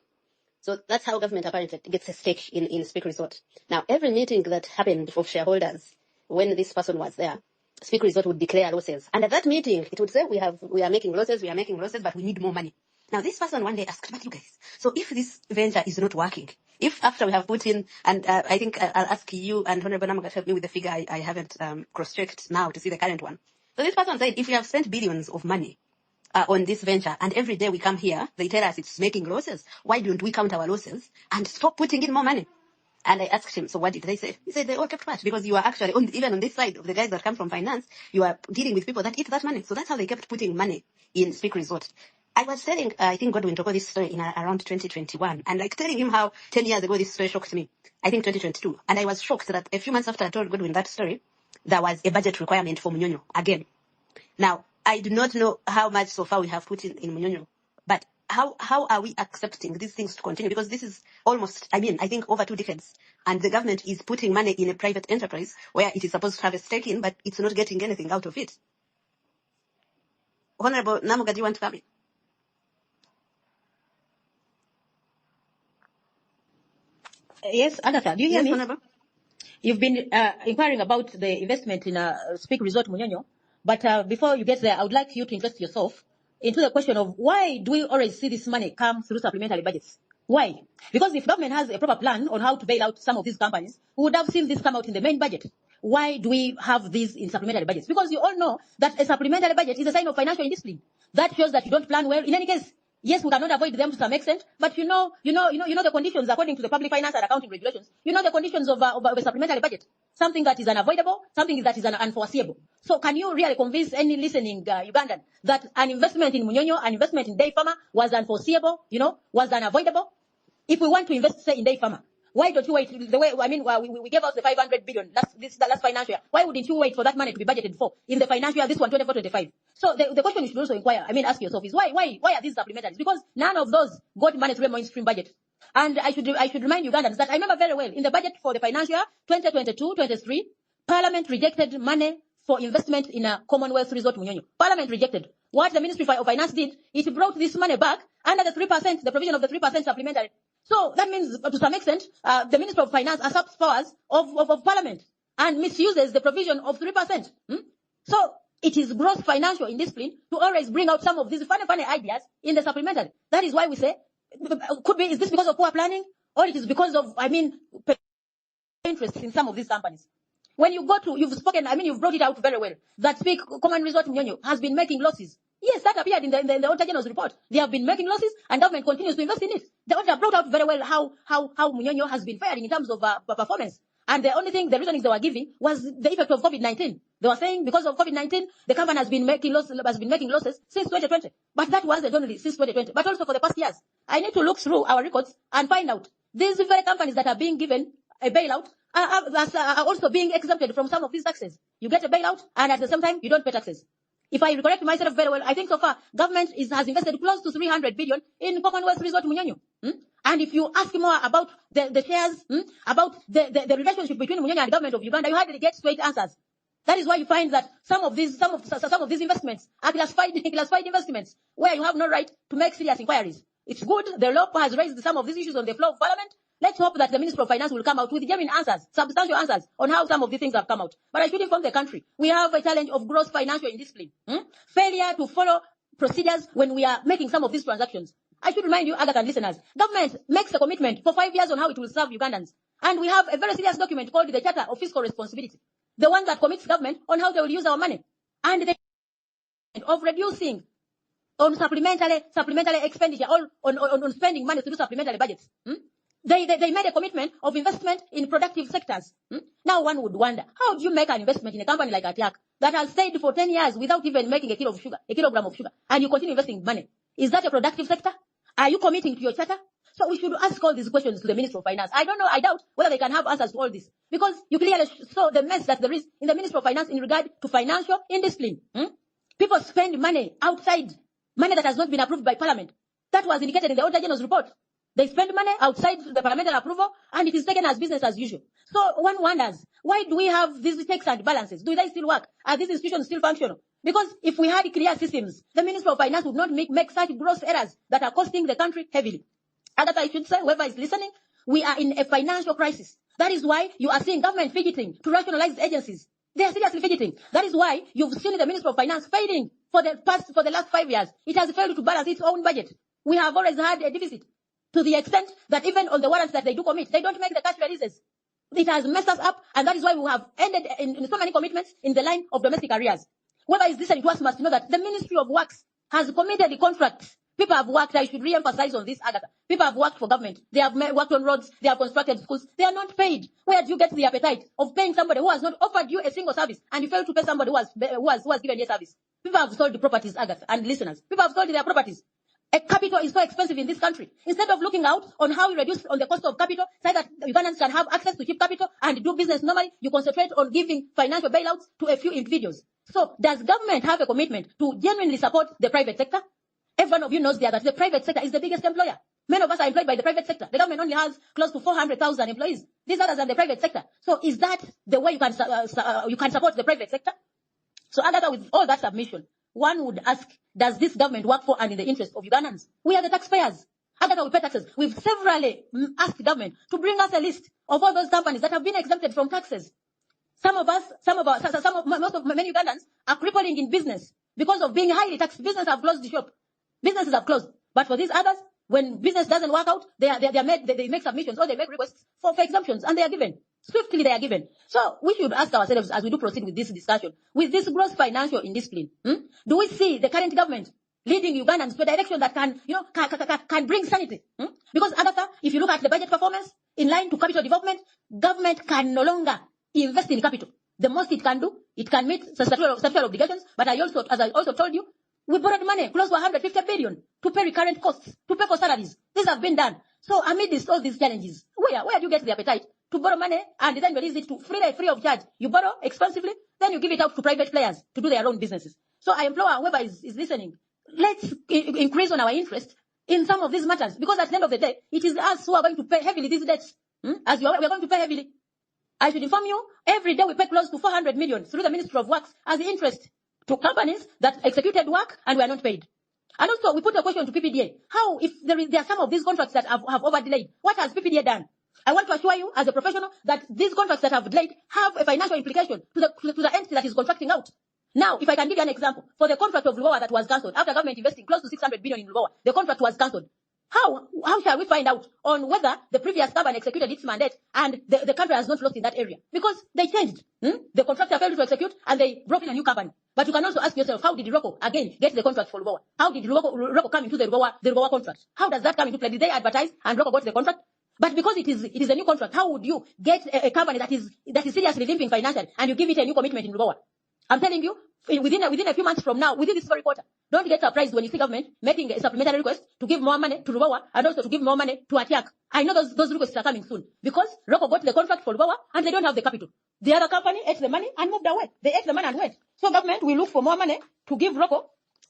So that's how government apparently gets a stake in Speaker Resort. Now, every meeting that happened of shareholders when this person was there, Speaker Resort would declare losses. And at that meeting, it would say, we are making losses, but we need more money. Now, this person one day asked, but you guys, so if this venture is not working, if after we have put in, and I think I'll ask you and Honorable Namugga to help me with the figure, I haven't cross-checked now to see the current one. So this person said, if we have spent billions of money on this venture, and every day we come here, they tell us it's making losses, why don't we count our losses and stop putting in more money? And I asked him, so what did they say? He said they all kept quiet because you are actually, even on this side of the guys that come from finance, you are dealing with people that eat that money. So that's how they kept putting money in Speak Resort. I was telling, I think Godwin told this story in around 2021, and like telling him how 10 years ago this story shocked me. I think 2022. And I was shocked that a few months after I told Godwin that story, there was a budget requirement for Munyonyo again. Now, I do not know how much so far we have put in Munyonyo, but how are we accepting these things to continue? Because this is almost, I think over 2 decades, and the government is putting money in a private enterprise where it is supposed to have a stake in, but it's not getting anything out of it. Honorable Namugga, do you want to come in? Yes, Agatha, do you hear Yes, me? Honorable. You've been inquiring about the investment in Speak Resort Munyonyo, but before you get there, I would like you to invest yourself into the question of why do we always see this money come through supplementary budgets? Why? Because if government has a proper plan on how to bail out some of these companies, we would have seen this come out in the main budget. Why do we have these in supplementary budgets? Because you all know that a supplementary budget is a sign of financial indiscipline. That shows that you don't plan well. In any case, yes, we cannot avoid them to some extent, but you know the conditions according to the public finance and accounting regulations. You know the conditions of a supplementary budget. Something that is unavoidable, something that is unforeseeable. So can you really convince any listening Ugandan that an investment in Munyonyo, an investment in Day Farmer was unforeseeable, was unavoidable? If we want to invest, say, in Day Farmer, why don't you wait? The way we gave out the 500 billion the last financial year. Why wouldn't you wait for that money to be budgeted for in the financial year, this one, 24-25? So the question you should also inquire, ask yourself is why are these supplementaries? Because none of those got money through a mainstream budget. And I should remind Ugandans that I remember very well in the budget for the financial year 2022-23, Parliament rejected money for investment in a Commonwealth Resort Munyonyo. Parliament rejected. What the Ministry of Finance did, it brought this money back under the 3%, the provision of the 3% supplementary. So that means, to some extent, the Minister of Finance usurps powers of Parliament and misuses the provision of 3%. So it is gross financial indiscipline to always bring out some of these funny ideas in the supplementary. That is why we say, is this because of poor planning, or it is because of, interest in some of these companies? When you go to, you've brought it out very well, that Speak Common Resort Munyonyo has been making losses. Yes, that appeared in the Auditor General's report. They have been making losses, and government continues to invest in it. The auditor brought out very well how Munyonyo has been faring in terms of performance. And the reasoning they were giving was the effect of COVID-19. They were saying because of COVID-19, the company has been making losses since 2020. But that wasn't only since 2020, but also for the past years. I need to look through our records and find out these very companies that are being given a bailout are also being exempted from some of these taxes. You get a bailout, and at the same time, you don't pay taxes. If I correct myself very well, I think so far, government has invested close to 300 billion in Commonwealth Resort Munyonyo. And if you ask more about the shares, about the relationship between Munyonyo and government of Uganda, you hardly get straight answers. That is why you find that some of these investments are classified investments where you have no right to make serious inquiries. It's good. The LoP has raised some of these issues on the floor of Parliament. Let's hope that the Minister of Finance will come out with genuine answers, substantial answers on how some of these things have come out. But I should inform the country, we have a challenge of gross financial indiscipline. Failure to follow procedures when we are making some of these transactions. I should remind you, Agatha listeners, government makes a commitment for 5 years on how it will serve Ugandans. And we have a very serious document called the Charter of Fiscal Responsibility, the one that commits government on how they will use our money. And the of reducing on supplementary expenditure, or on spending money through supplementary budgets. They made a commitment of investment in productive sectors. Now one would wonder, how do you make an investment in a company like Atiak that has stayed for 10 years without even making a kilogram of sugar, and you continue investing money? Is that a productive sector? Are you committing to your charter? So we should ask all these questions to the Minister of Finance. I don't know, I doubt whether they can have answers to all this, because you clearly saw the mess that there is in the Ministry of Finance in regard to financial indiscipline. People spend money outside, money that has not been approved by Parliament. That was indicated in the Auditor General's report. They spend money outside the parliamentary approval, and it is taken as business as usual. So one wonders, why do we have these checks and balances? Do they still work? Are these institutions still functional? Because if we had clear systems, the Minister of Finance would not make such gross errors that are costing the country heavily. Agatha, I should say, whoever is listening, we are in a financial crisis. That is why you are seeing government fidgeting to rationalize agencies. They are seriously fidgeting. That is why you've seen the Minister of Finance failing for the last 5 years. It has failed to balance its own budget. We have always had a deficit to the extent that even on the warrants that they do commit, they don't make the cash releases. It has messed us up, and that is why we have ended in so many commitments in the line of domestic arrears. Whoever is listening to us must know that the Ministry of Works has committed the contracts. People have worked. I should re-emphasize on this, Agatha. People have worked for government. They have worked on roads. They have constructed schools. They are not paid. Where do you get the appetite of paying somebody who has not offered you a single service, and you fail to pay somebody who has given you a service? People have sold the properties, Agatha, and listeners. People have sold their properties. A capital is so expensive in this country. Instead of looking out on how we reduce on the cost of capital, so that Ugandans can have access to cheap capital and do business normally, you concentrate on giving financial bailouts to a few individuals. So does government have a commitment to genuinely support the private sector? Every one of you knows there that the private sector is the biggest employer. Many of us are employed by the private sector. The government only has close to 400,000 employees. These others are the private sector. So is that the way you can support the private sector? So Agatha, with all that submission, one would ask, does this government work for and in the interest of Ugandans? We are the taxpayers. Agatha, we pay taxes. We've severally asked government to bring us a list of all those companies that have been exempted from taxes. Many Ugandans are crippling in business because of being highly taxed. Businesses have closed the shop. Businesses have closed. But for these others, when business doesn't work out, they make submissions or they make requests for exemptions, and they are given. Swiftly they are given. So we should ask ourselves as we do proceed with this discussion, with this gross financial indiscipline, do we see the current government leading Ugandans to a direction that can bring sanity? Because Agatha, if you look at the budget performance in line to capital development, government can no longer invest in capital. The most it can do, it can meet statutory obligations, but as I also told you, we borrowed money close to 150 billion to pay recurrent costs, to pay for salaries. These have been done. So amid all these challenges, where do you get the appetite to borrow money and then release it to free of charge? You borrow expensively, then you give it out to private players to do their own businesses. So I implore whoever is listening, let's increase on our interest in some of these matters, because at the end of the day, it is us who are going to pay heavily these debts. We are going to pay heavily. I should inform you, every day we pay close to 400 million through the Ministry of Works as interest to companies that executed work and were not paid. And also, we put a question to PPDA. How, if there are some of these contracts that have over-delayed, what has PPDA done? I want to assure you, as a professional, that these contracts that have delayed have a financial implication to the entity that is contracting out. Now, if I can give you an example, for the contract of LoPo that was cancelled, after government investing close to 600 billion in LoPo, the contract was cancelled. How shall we find out on whether the previous government executed its mandate and the country has not lost in that area? Because they changed. The contractor failed to execute and they brought in a new company. But you can also ask yourself, how did RoKo, again, get the contract for LoPo? How did RoKo come into the LoPo contract? How does that come into play? Did they advertise and RoKo got the contract? But because it is a new contract, how would you get a company that is seriously limping financially and you give it a new commitment in LoPo? I'm telling you, within a few months from now, within this very quarter, don't get surprised when you see government making a supplementary request to give more money to RoKo and also to give more money to Atiak. I know those requests are coming soon because RoKo got the contract for RoKo and they don't have the capital. The other company ate the money and moved away. They ate the money and went. So government will look for more money to give RoKo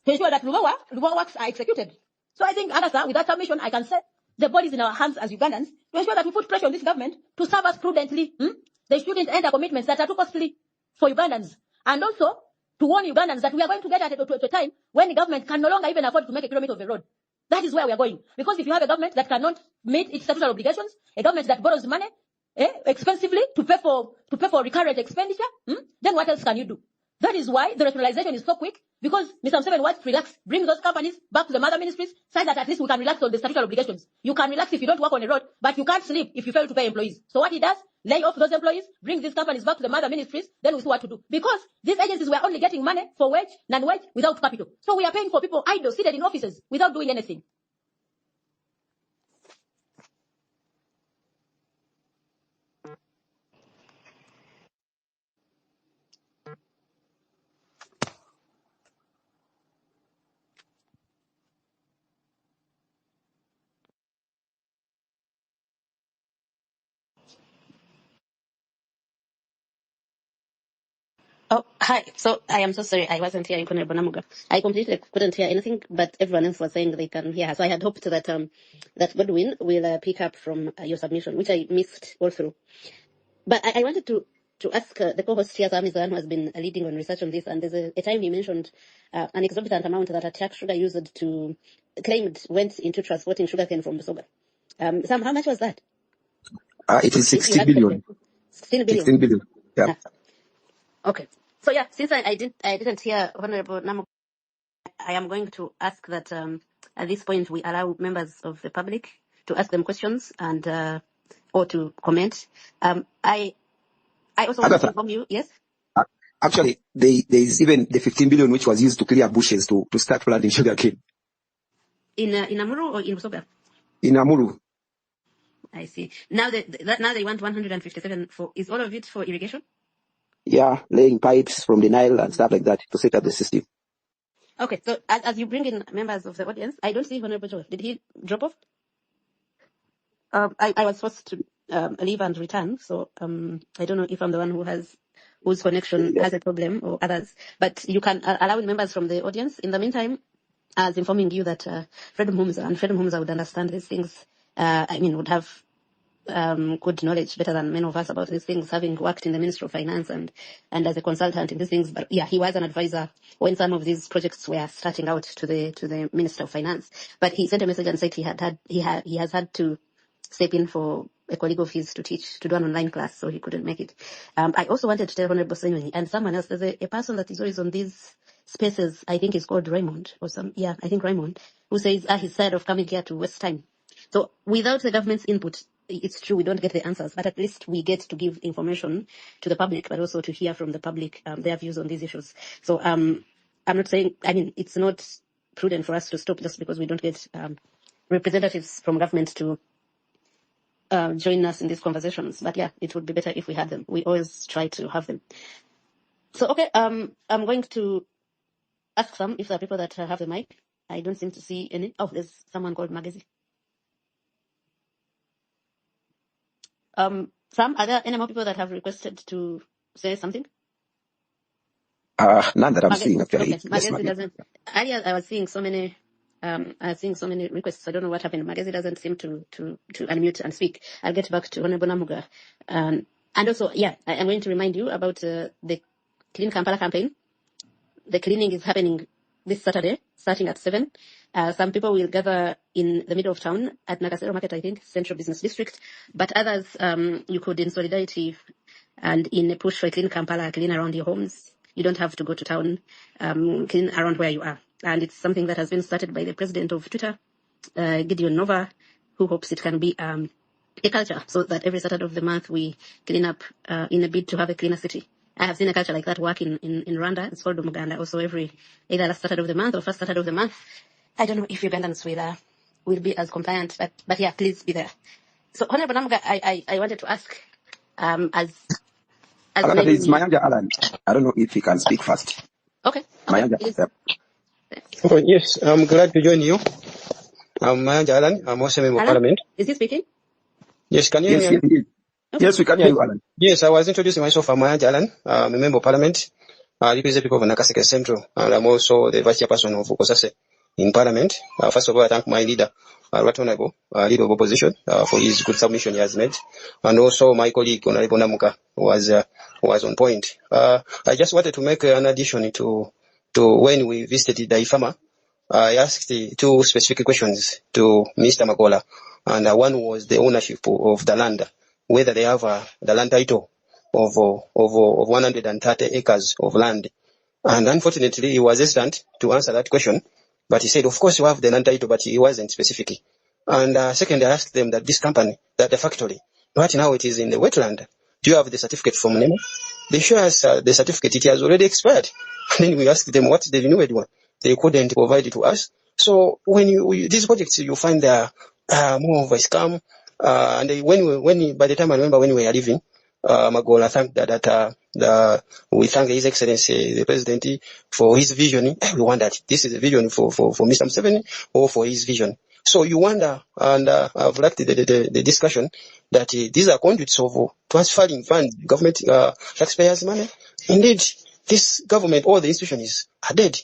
to ensure that RoKo works are executed. So I think, Agatha, with that submission, I can say the ball is in our hands as Ugandans to ensure that we put pressure on this government to serve us prudently. They shouldn't enter commitments that are too costly for Ugandans. And also, to warn Ugandans that we are going to get at a time when the government can no longer even afford to make a kilometer of a road. That is where we are going. Because if you have a government that cannot meet its statutory obligations, a government that borrows money expensively to pay for recurrent expenditure, then what else can you do? That is why the rationalization is so quick, because Mr. Museveni wants to relax, bring those companies back to the mother ministries, so that at least we can relax on the statutory obligations. You can relax if you don't work on a road, but you can't sleep if you fail to pay employees. So what he does, lay off those employees, bring these companies back to the mother ministries, then we see what to do. Because these agencies were only getting money for wage, non-wage, without capital. So we are paying for people idle, seated in offices, without doing anything. Oh, hi. So I am so sorry I wasn't here, Gorreti Namugga. I completely couldn't hear anything, but everyone else was saying they can hear. So I had hoped that that Godwin will pick up from your submission, which I missed all through. But I wanted to ask the co-host here, Sam is the one who has been leading on research on this, and there's a time he mentioned an exorbitant amount that Atiak Sugar used to claimed went into transporting sugarcane from Busoga. Sam, how much was that? It is 16 billion. 16 billion. 16 billion. Yeah. Okay. So yeah, since I didn't hear Honorable Namugga I am going to ask that at this point we allow members of the public to ask them questions and or to comment. I also wanted to Agatha, inform you. Yes. actually, there is even the 15 billion which was used to clear bushes to start planting sugarcane In Amuru or in Busoga? in Amuru. I see. Now now they want 157 for. Is all of it for irrigation? Yeah, laying pipes from the Nile and stuff like that to set up the system. Okay. So as you bring in members of the audience, I don't see Honorable Joel. Did he drop off? I was forced to leave and return, so I don't know if I'm the one whose connection has a problem or others. But you can allow members from the audience. In the meantime, I was informing you that Freedom Humza would understand these things. Would have good knowledge better than many of us about these things, having worked in the Ministry of Finance and as a consultant in these things. But yeah, he was an advisor when some of these projects were starting out to the Minister of Finance. But he sent a message and said he has had to step in for a colleague of his to do an online class, so he couldn't make it. I also wanted to tell Honorable Ssenyonyi and someone else. There's a person that is always on these spaces. I think he's called Raymond or some. Yeah, I think Raymond, who says he's tired of coming here to waste time. So without the government's input, it's true we don't get the answers, but at least we get to give information to the public, but also to hear from the public their views on these issues. So I'm not saying. It's not prudent for us to stop just because we don't get representatives from government to join us in these conversations. But yeah, it would be better if we had them. We always try to have them. So okay, I'm going to ask some if there are people that have the mic. I don't seem to see any. Oh, there's someone called Magezi. Sam, are there any more people that have requested to say something? None that I'm seeing actually. Okay. Magezi doesn't. Earlier, I was seeing so many. So many requests. I don't know what happened. Magezi doesn't seem to unmute and speak. I'll get back to Honorable Namugga. And also, yeah, I'm going to remind you about the Clean Kampala campaign. The cleaning is happening this Saturday, starting at 7. Some people will gather in the middle of town at Nakasero Market, I think, Central Business District. But others, you could, in solidarity and in a push for a clean Kampala, clean around your homes. You don't have to go to town, clean around where you are. And it's something that has been started by the president of Twitter, Gideon Nova, who hopes it can be a culture, so that every Saturday of the month we clean up in a bid to have a cleaner city. I have seen a culture like that work in Rwanda. It's called Umuganda. Also either last Saturday of the month or first Saturday of the month. I don't know if Ugandans will be as compliant, but yeah, please be there. So Honorable Namugga, I wanted to ask, as Agatha, it's Mayanja Alan. I don't know if he can speak first. Okay. Mayanja. Oh, yes, I'm glad to join you. I'm Mayanja Alan. I'm also a member of Parliament. Is he speaking? Yes, can you hear me? Yes, we can hear you, Alan. Yes, I was introducing myself. I'm Mayanja Alan. I'm a member of Parliament. I represent people of Nakaseke Central, and I'm also the vice chairperson of Okosase in Parliament. First of all, I thank my leader, Right Honorable, Leader of Opposition, for his good submission he has made, and also my colleague, Honorable Namugga, was on point. I just wanted to make an addition to when we visited the Ifama. I asked 2 specific questions to Mr. Magola, and one was the ownership of the land, whether they have the land title of 130 acres of land. And unfortunately, he was hesitant to answer that question, but he said, of course you have the land title, but he wasn't specific. And second, I asked them that this company, that the factory, right now it is in the wetland. Do you have the certificate from NEMA? They show us the certificate, it has already expired. And then we asked them, what's the renewed one? They couldn't provide it to us. So when these projects, you find they are more of a scam. And by the time I remember when we were leaving, Magola thanked we thank His Excellency the President for his vision. We wondered, this is a vision for Mr. Museveni or for his vision. So you wonder, and I've liked the discussion that these are conduits of transferring funds, government taxpayers' money. Indeed, this government, all the institutions are dead.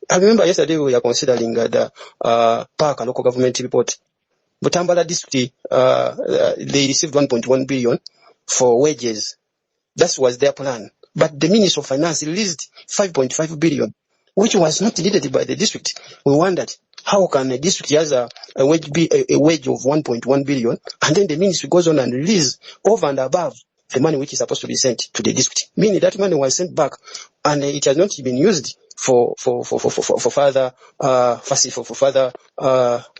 I remember yesterday we were considering the Park and local government report. Butambala district, they received 1.1 billion for wages. That was their plan. But the Minister of Finance released 5.5 billion, which was not needed by the district. We wondered, how can a district has a wage be a wage of 1.1 billion, and then the ministry goes on and release over and above the money which is supposed to be sent to the district, meaning that money was sent back and it has not been used for further for further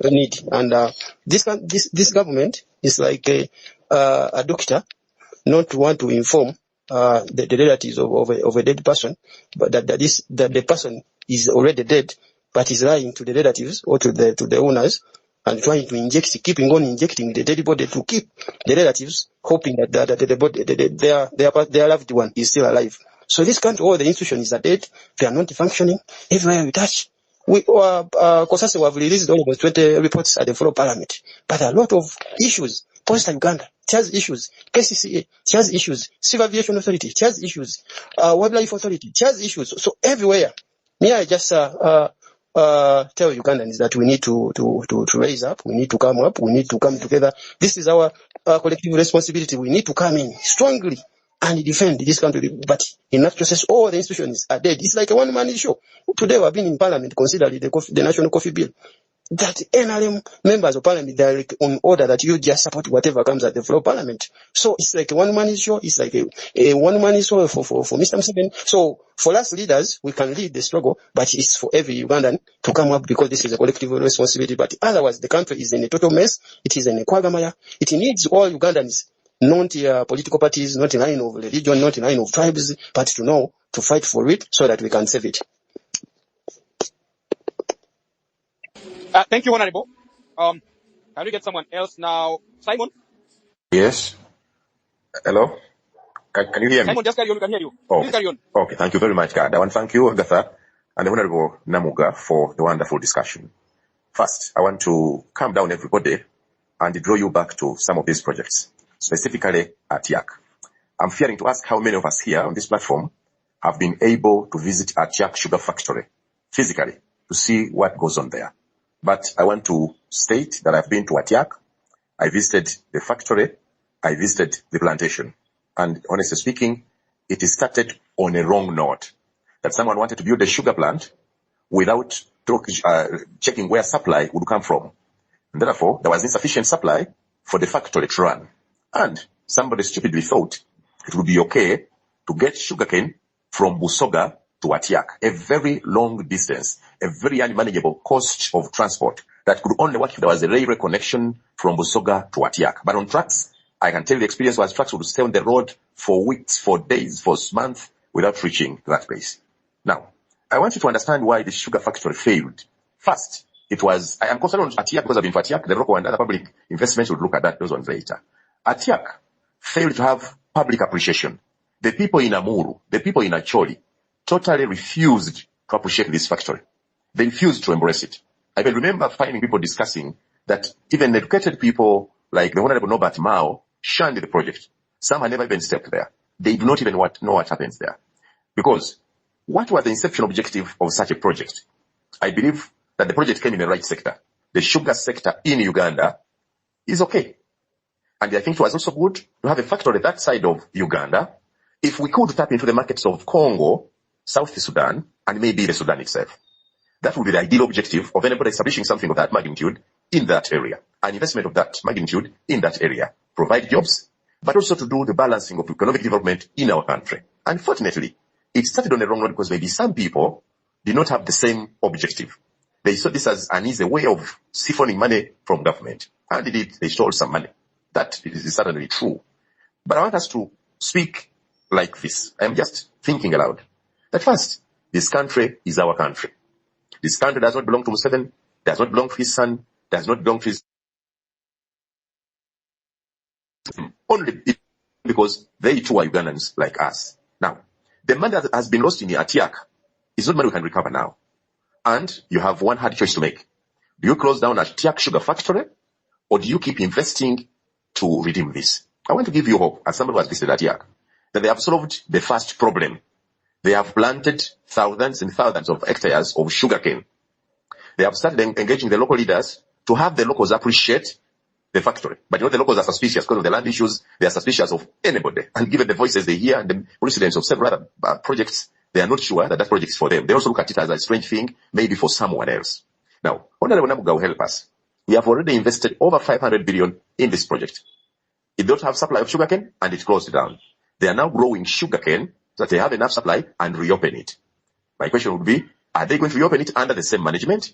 need. And this government is like a doctor not to want to inform the relatives of a dead person, but that the person is already dead, but is lying to the relatives or to the owners and trying to keeping on injecting the dead body to keep the relatives hoping that the body, their loved one is still alive. So this country, all the institutions are dead, they are not functioning. Everywhere we touch, Kosase have released almost 20 reports at the floor parliament, but a lot of issues. Post Uganda, it has issues. KCCA, it has issues. Civil Aviation Authority, it has issues. Wildlife Authority, it has issues. So everywhere. Me, I just tell Ugandans that we need to raise up. We need to come up. We need to come together. This is our collective responsibility. We need to come in strongly and defend this country. But in that process, all the institutions are dead. It's like a one-man show. Today we have been in Parliament considering the National Coffee Bill. That NRM members of Parliament, they are like on order that you just support whatever comes at the floor of Parliament. So it's like a one-man show. It's like a one-man show for Mr. Museveni. So for us leaders, we can lead the struggle, but it's for every Ugandan to come up because this is a collective responsibility. But otherwise, the country is in a total mess. It is in a quagmire. It needs all Ugandans, not political parties, not in line of religion, not in line of tribes, but to know to fight for it so that we can save it. Thank you, Honorable. Can we get someone else now? Simon? Yes. Hello? Can you hear me? Simon, just carry on. We can hear you. Oh. Please carry on. Okay, thank you very much, God. I want to thank you, Agatha, and the Honorable Namugga for the wonderful discussion. First, I want to calm down everybody and draw you back to some of these projects, specifically Atiak. I'm fearing to ask how many of us here on this platform have been able to visit Atiak Sugar Factory physically to see what goes on there. But I want to state that I've been to Atiak, I visited the factory, I visited the plantation. And honestly speaking, it is started on a wrong note. That someone wanted to build a sugar plant without checking where supply would come from. And therefore, there was insufficient supply for the factory to run. And somebody stupidly thought it would be okay to get sugarcane from Busoga to Atiak, a very long distance, a very unmanageable cost of transport that could only work if there was a railway connection from Busoga to Atiak. But on trucks, I can tell you the experience was trucks would stay on the road for weeks, for days, for months without reaching that place. Now, I want you to understand why the sugar factory failed. First, I am concerned on Atiak because I've been for Atiak. The RoKo and other public investments would look at those ones later. Atiak failed to have public appreciation. The people in Amuru, the people in Acholi, totally refused to appreciate this factory. They refused to embrace it. I can remember finding people discussing that even educated people like the Honorable Norbert Mao shunned the project. Some had never even stepped there. They do not even know what happens there. Because what was the inception objective of such a project? I believe that the project came in the right sector. The sugar sector in Uganda is okay. And I think it was also good to have a factory that side of Uganda. If we could tap into the markets of Congo, South Sudan, and maybe the Sudan itself. That would be the ideal objective of anybody establishing something of that magnitude in that area. An investment of that magnitude in that area. Provide jobs, but also to do the balancing of economic development in our country. Unfortunately, it started on the wrong note because maybe some people did not have the same objective. They saw this as an easy way of siphoning money from government. And indeed, they stole some money. That is certainly true. But I want us to speak like this. I am just thinking aloud. That first, this country is our country. This country does not belong to Museveni, does not belong to his son, does not belong to his... Only because they too are Ugandans like us. Now, the money that has been lost in the Atiak is not money we can recover now. And you have one hard choice to make. Do you close down Atiak Sugar Factory, or do you keep investing to redeem this? I want to give you hope, as somebody who has visited Atiak, that they have solved the first problem. They have planted thousands and thousands of hectares of sugarcane. They have started engaging the local leaders to have the locals appreciate the factory. But the locals are suspicious because of the land issues. They are suspicious of anybody. And given the voices they hear and the precedents of several other projects, they are not sure that project is for them. They also look at it as a strange thing, maybe for someone else. Now, Honorable Namugga will help us. We have already invested over 500 billion in this project. It don't have supply of sugarcane and it closed down. They are now growing sugarcane so that they have enough supply and reopen it. My question would be, are they going to reopen it under the same management?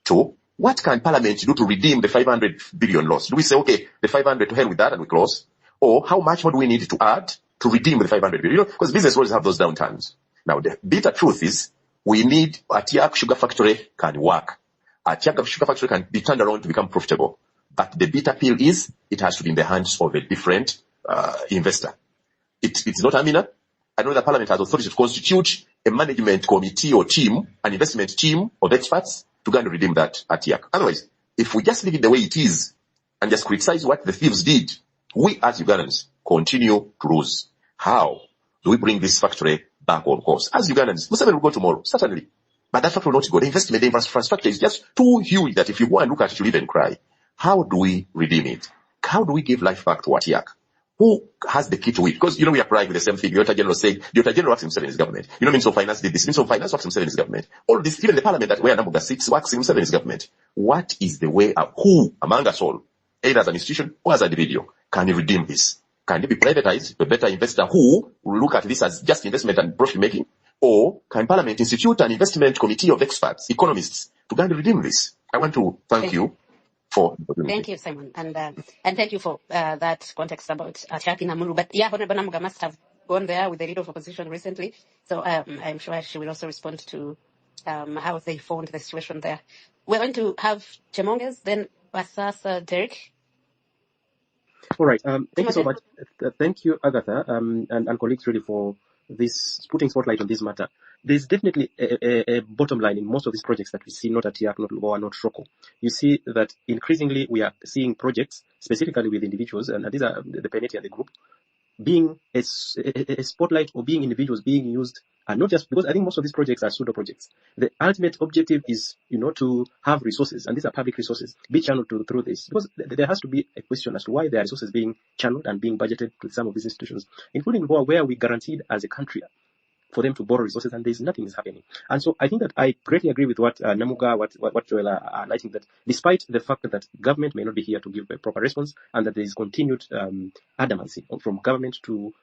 2, what can Parliament do to redeem the 500 billion loss? Do we say, okay, the 500 to hell with that and we close? Or how much more do we need to add to redeem the 500 billion? Because business always have those downturns. Now, the bitter truth is, we need Atiak sugar factory can work. Atiak sugar factory can be turned around to become profitable. But the bitter pill is, it has to be in the hands of a different investor. It's not Amina. I know that Parliament has authority to constitute a management committee or team, an investment team of experts to go and redeem that Atiak. Otherwise, if we just leave it the way it is and just criticize what the thieves did, we as Ugandans continue to lose. How do we bring this factory back on course? As Ugandans, Museveni will go tomorrow, certainly. But that factory will not go. The investment, the infrastructure is just too huge that if you go and look at it, you'll even cry. How do we redeem it? How do we give life back to Atiak? Who has the key to it? Because, we are crying with the same thing. The Auditor General said, the Auditor General works in Museveni's government. Minister of Finance did this. Minister of Finance works in Museveni's government. All this, even the Parliament where Namugga sits, works in Museveni's government. What is the way up? Who, among us all, either as an institution or as an individual, can redeem this? Can it be privatized to a better investor who will look at this as just investment and profit making? Or can Parliament institute an investment committee of experts, economists, to go and redeem this? I want to thank you for the opportunity. Thank you, Simon, and thank you for that context about Atiak in Amuru. But yeah, Honorable Namugga must have gone there with the leader of opposition recently, so I'm sure she will also respond to how they found the situation there. We're going to have Chemonges, then Basasa Derek. All right. Thank you so much. Thank you, Agatha, and colleagues, really, for this putting spotlight on this matter. There's definitely a bottom line in most of these projects that we see, not Atiak, not LoPo, not RoKo. You see that increasingly we are seeing projects, specifically with individuals, and these are the Peneti and the group, being a spotlight or being individuals being used, and not just because I think most of these projects are pseudo projects. The ultimate objective is, to have resources, and these are public resources, be channeled through this. Because there has to be a question as to why there are resources being channeled and being budgeted to some of these institutions, including where we guaranteed as a country for them to borrow resources, and there's nothing is happening. And so I think that I greatly agree with what Namugga, what Joel are highlighting, that despite the fact that government may not be here to give a proper response, and that there is continued adamancy from government to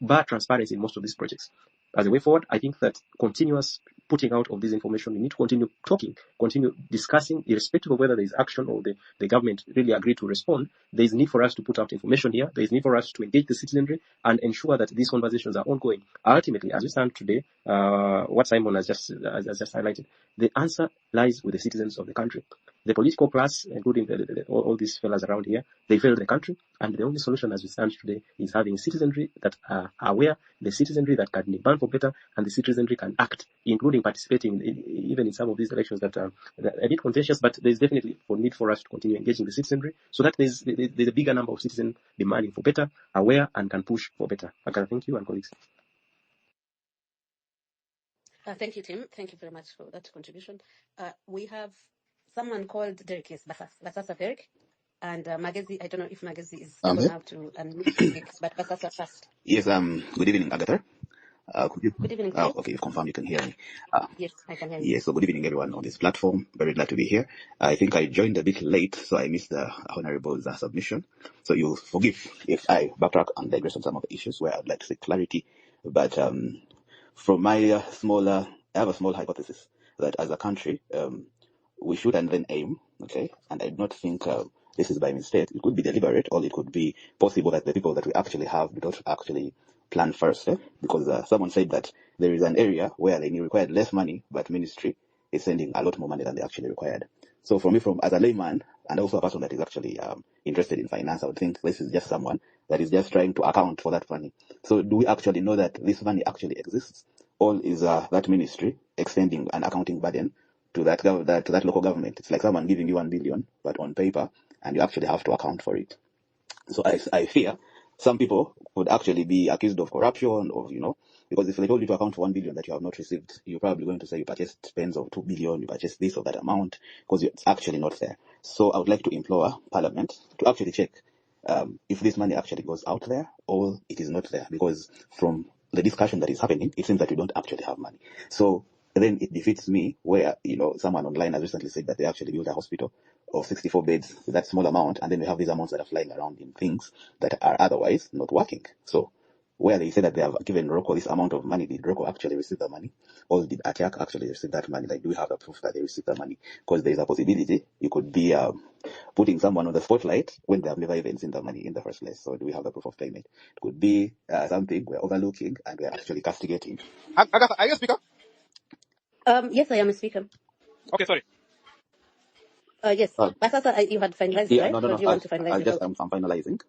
bar transparency in most of these projects. As a way forward, I think that continuous putting out of this information, we need to continue talking, continue discussing, irrespective of whether there is action or the government really agree to respond. There is need for us to put out information here. There is need for us to engage the citizenry and ensure that these conversations are ongoing. Ultimately, as we stand today, what Simon has just highlighted, the answer lies with the citizens of the country. The political class, including all these fellas around here, they failed the country, and the only solution as we stand today is having citizenry that are aware, the citizenry that can demand for better, and the citizenry can act, including participating even in some of these elections that are a bit contentious, but there's definitely a need for us to continue engaging the citizenry so that there's a bigger number of citizens demanding for better, aware, and can push for better. I can thank you and colleagues. Thank you, Tim. Thank you very much for that contribution. We have someone called Derek, yes, Basasa Derek. And Magezi, I don't know if Magezi is able now to unmute, but Basasa first. Yes, good evening, Agatha. Good evening. Okay, you've confirmed you can hear me. Yes, I can hear you. Yes, so good evening, everyone on this platform. Very glad to be here. I think I joined a bit late, so I missed the Honorable's submission. So you'll forgive if I backtrack and digress on some of the issues where I'd like to seek clarity. But from my I have a small hypothesis that as a country, we should and then aim, okay? And I do not think this is by mistake. It could be deliberate, or it could be possible that the people that we actually have do not actually plan first, because someone said that there is an area where they required less money, but ministry is sending a lot more money than they actually required. So for me, as a layman, and also a person that is actually interested in finance, I would think this is just someone that is just trying to account for that money. So do we actually know that this money actually exists? Or is that ministry extending an accounting burden to that local government? It's like someone giving you 1 billion, but on paper, and you actually have to account for it. So I fear some people would actually be accused of corruption, or because if they told you to account for 1 billion that you have not received, you're probably going to say you purchased pens of 2 billion, you purchased this or that amount, because it's actually not there. So I would like to implore Parliament to actually check if this money actually goes out there or it is not there, because from the discussion that is happening, it seems that we don't actually have money. So then it defeats me where, someone online has recently said that they actually built a hospital of 64 beds with that small amount, and then we have these amounts that are flying around in things that are otherwise not working. So where they say that they have given RoKo this amount of money. Did RoKo actually receive the money? Or did Atiak actually receive that money? Like, do we have the proof that they received the money? Because there is a possibility you could be putting someone on the spotlight when they have never even seen the money in the first place. So do we have the proof of payment? It could be something we're overlooking and we're actually castigating. Agatha, are you a speaker? Yes, I am a speaker. Okay, sorry. Yes. Basasa, you had finalized, Yeah, right? no. Or do you want to finalize? I'm finalizing.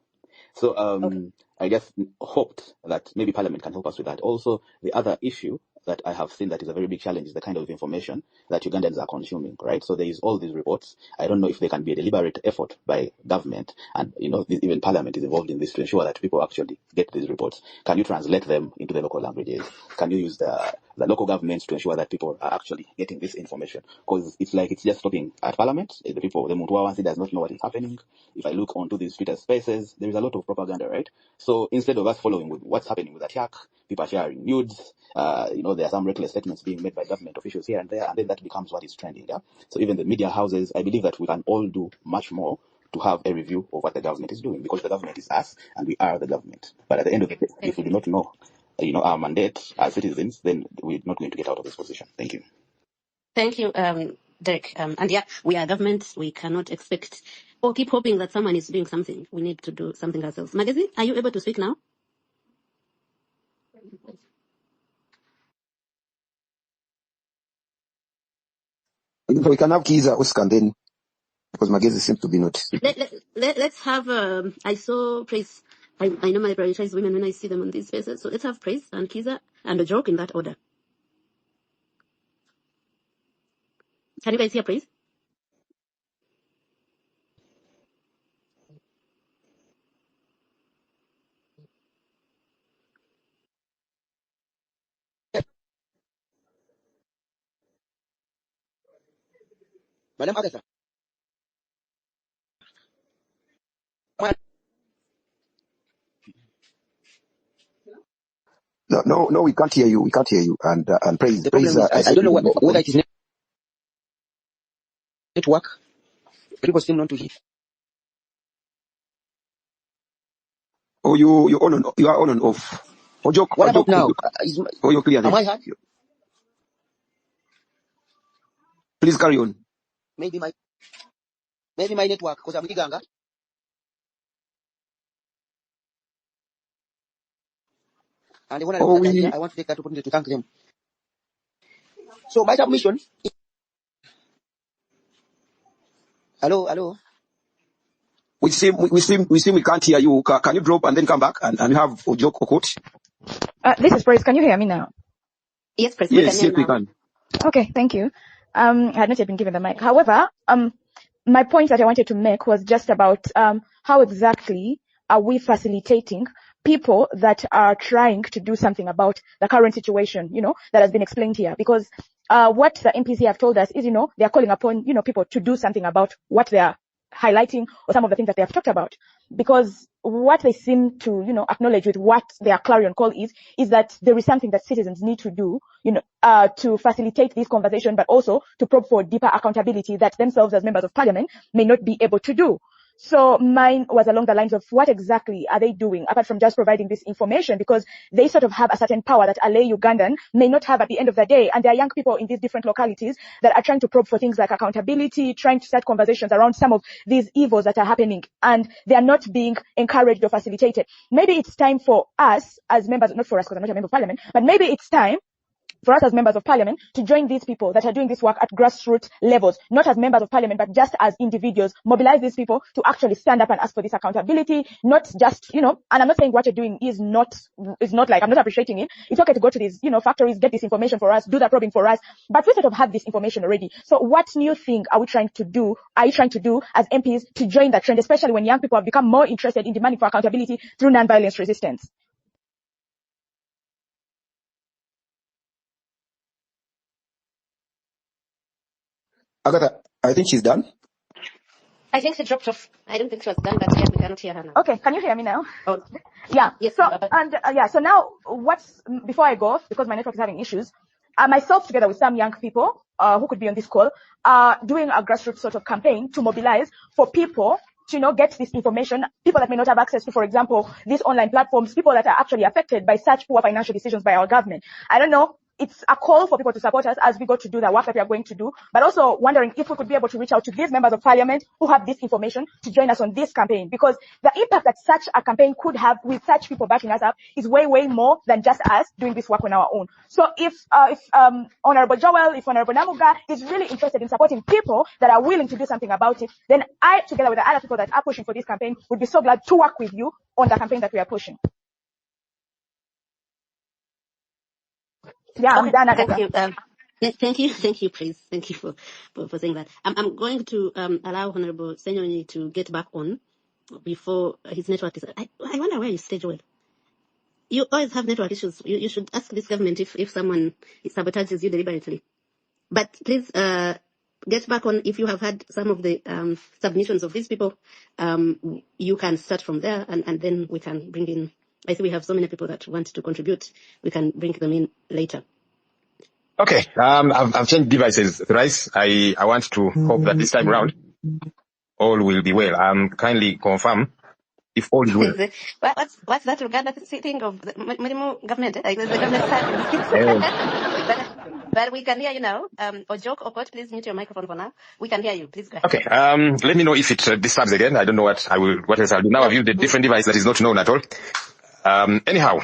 So Okay. I just hoped that maybe Parliament can help us with that. Also, the other issue that I have seen that is a very big challenge is the kind of information that Ugandans are consuming, right? So there is all these reports. I don't know if there can be a deliberate effort by government, and even Parliament is involved in this to ensure that people actually get these reports. Can you translate them into the local languages? Can you use the local governments to ensure that people are actually getting this information? Because it's like it's just stopping at Parliament. The Mutwa does not know what is happening. If I look onto these Twitter spaces, there is a lot of propaganda, right? So instead of us following with what's happening with Atiak, people are sharing nudes. There are some reckless statements being made by government officials here and there, and then that becomes what is trending. Yeah. So even the media houses, I believe that we can all do much more to have a review of what the government is doing, because the government is us and we are the government. But at the end of the day, if we do not know, our mandate as citizens, then we're not going to get out of this position. Thank you. Thank you, Derek. And yeah, we are government. We cannot expect or keep hoping that someone is doing something. We need to do something ourselves. Magazine, are you able to speak now? So we can have Kiza, Oscar, and then, because Magezi seems to be not. Let's have, I saw Praise. I normally prioritize women when I see them on these spaces. So let's have Praise and Kiza and a joke in that order. Can you guys hear Praise? Madam Agatha. No, we can't hear you. We can't hear you. And Praise, The problem is, I don't know whether it is network. People seem not to hear. Oh, you are on and off. What about now? You're clear then. Am I heard? Please carry on. Maybe my network, because I'm Iganga. And when I want to take that opportunity to thank them. So my submission. Hello. We seem we can't hear you. Can you drop and then come back and have a joke or quote? This is Praise. Can you hear me now? Yes, Praise. Yes, we can. Okay, thank you. I had not yet been given the mic. However, my point that I wanted to make was just about how exactly are we facilitating people that are trying to do something about the current situation, that has been explained here. Because what the MPs have told us is, they are calling upon, people to do something about what they are highlighting or some of the things that they have talked about. Because what they seem to, acknowledge with what their clarion call is that there is something that citizens need to do, to facilitate this conversation, but also to probe for deeper accountability that themselves as members of parliament may not be able to do. So mine was along the lines of what exactly are they doing apart from just providing this information, because they sort of have a certain power that a lay Ugandan may not have at the end of the day. And there are young people in these different localities that are trying to probe for things like accountability, trying to start conversations around some of these evils that are happening, and they are not being encouraged or facilitated. Maybe it's time for us as members, not for us because I'm not a member of parliament, but maybe it's time for us as members of parliament to join these people that are doing this work at grassroots levels, not as members of parliament, but just as individuals, mobilize these people to actually stand up and ask for this accountability, not just, and I'm not saying what you're doing is not like, I'm not appreciating it. It's okay to go to these, factories, get this information for us, do that probing for us, but we sort of have this information already. So what new thing are you trying to do as MPs to join that trend, especially when young people have become more interested in demanding for accountability through non-violence resistance? Agatha, I think she's done. I think she dropped off. I don't think she was done, but yeah, we cannot hear her now. Okay, can you hear me now? Oh. Yeah. Yes. So now before I go, because my network is having issues, myself together with some young people who could be on this call, doing a grassroots sort of campaign to mobilize for people to, get this information, people that may not have access to, for example, these online platforms, people that are actually affected by such poor financial decisions by our government. I don't know. It's a call for people to support us as we go to do the work that we are going to do, but also wondering if we could be able to reach out to these members of parliament who have this information to join us on this campaign, because the impact that such a campaign could have with such people backing us up is way, way more than just us doing this work on our own. So if Honorable Joel, if Honorable Namugga is really interested in supporting people that are willing to do something about it, then I, together with the other people that are pushing for this campaign, would be so glad to work with you on the campaign that we are pushing. Yeah, I'm done. Thank you. Thank you, please. Thank you for saying that. I'm going to allow Honorable Ssenyonyi to get back on before his network is. I wonder where you stay, Joel. You always have network issues. You should ask this government if someone sabotages you deliberately. But please get back on. If you have had some of the submissions of these people, you can start from there, and then we can bring in. I see we have so many people that want to contribute. We can bring them in later. Okay. I've changed devices thrice. I want to hope that this time around all will be well. Kindly confirm if all is well. What's that Uganda thing of the government? Like the government side. But we can hear you now. Ojok Okot, please mute your microphone for now. We can hear you. Please go ahead. Okay. Let me know if it disturbs again. I don't know what else I'll do. Now I've used a different device that is not known at all. Anyhow,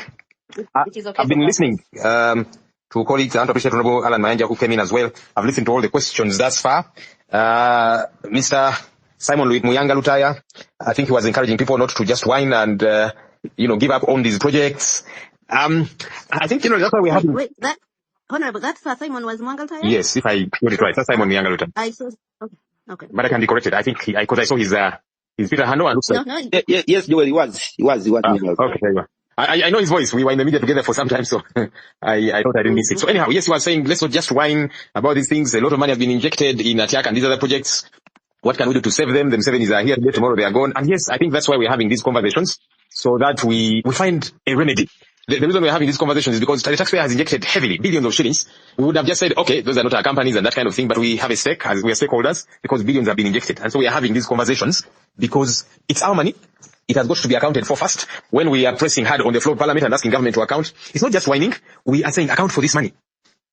I've been listening to colleagues and appreciate Honorable Alan Mayanja who came in as well. I've listened to all the questions thus far. Mr. Simon Muyanga Lutaya, I think he was encouraging people not to just whine and give up on these projects. I think that's why we have. Wait, that Honorable, that's Simon was Muyanga Lutaya? Yes, if I got it right, that's Simon Muyanga Lutaya. I saw. Okay. But I can be corrected. I think because I saw his Peter handle and looks like. No. Yes, Joel, he was. Okay, there you go. I know his voice. We were in the media together for some time, so I thought I didn't miss it. So anyhow, yes, you were saying let's not just whine about these things. A lot of money has been injected in Atiak and these other projects. What can we do to save them? Them 70s are here today, tomorrow they are gone. And yes, I think that's why we're having these conversations, so that we find a remedy. The reason we're having these conversations is because the taxpayer has injected heavily, billions of shillings. We would have just said, okay, those are not our companies and that kind of thing, but we have a stake, as we are stakeholders, because billions have been injected. And so we are having these conversations because it's our money. It has got to be accounted for first. When we are pressing hard on the floor of parliament and asking government to account, it's not just whining. We are saying account for this money.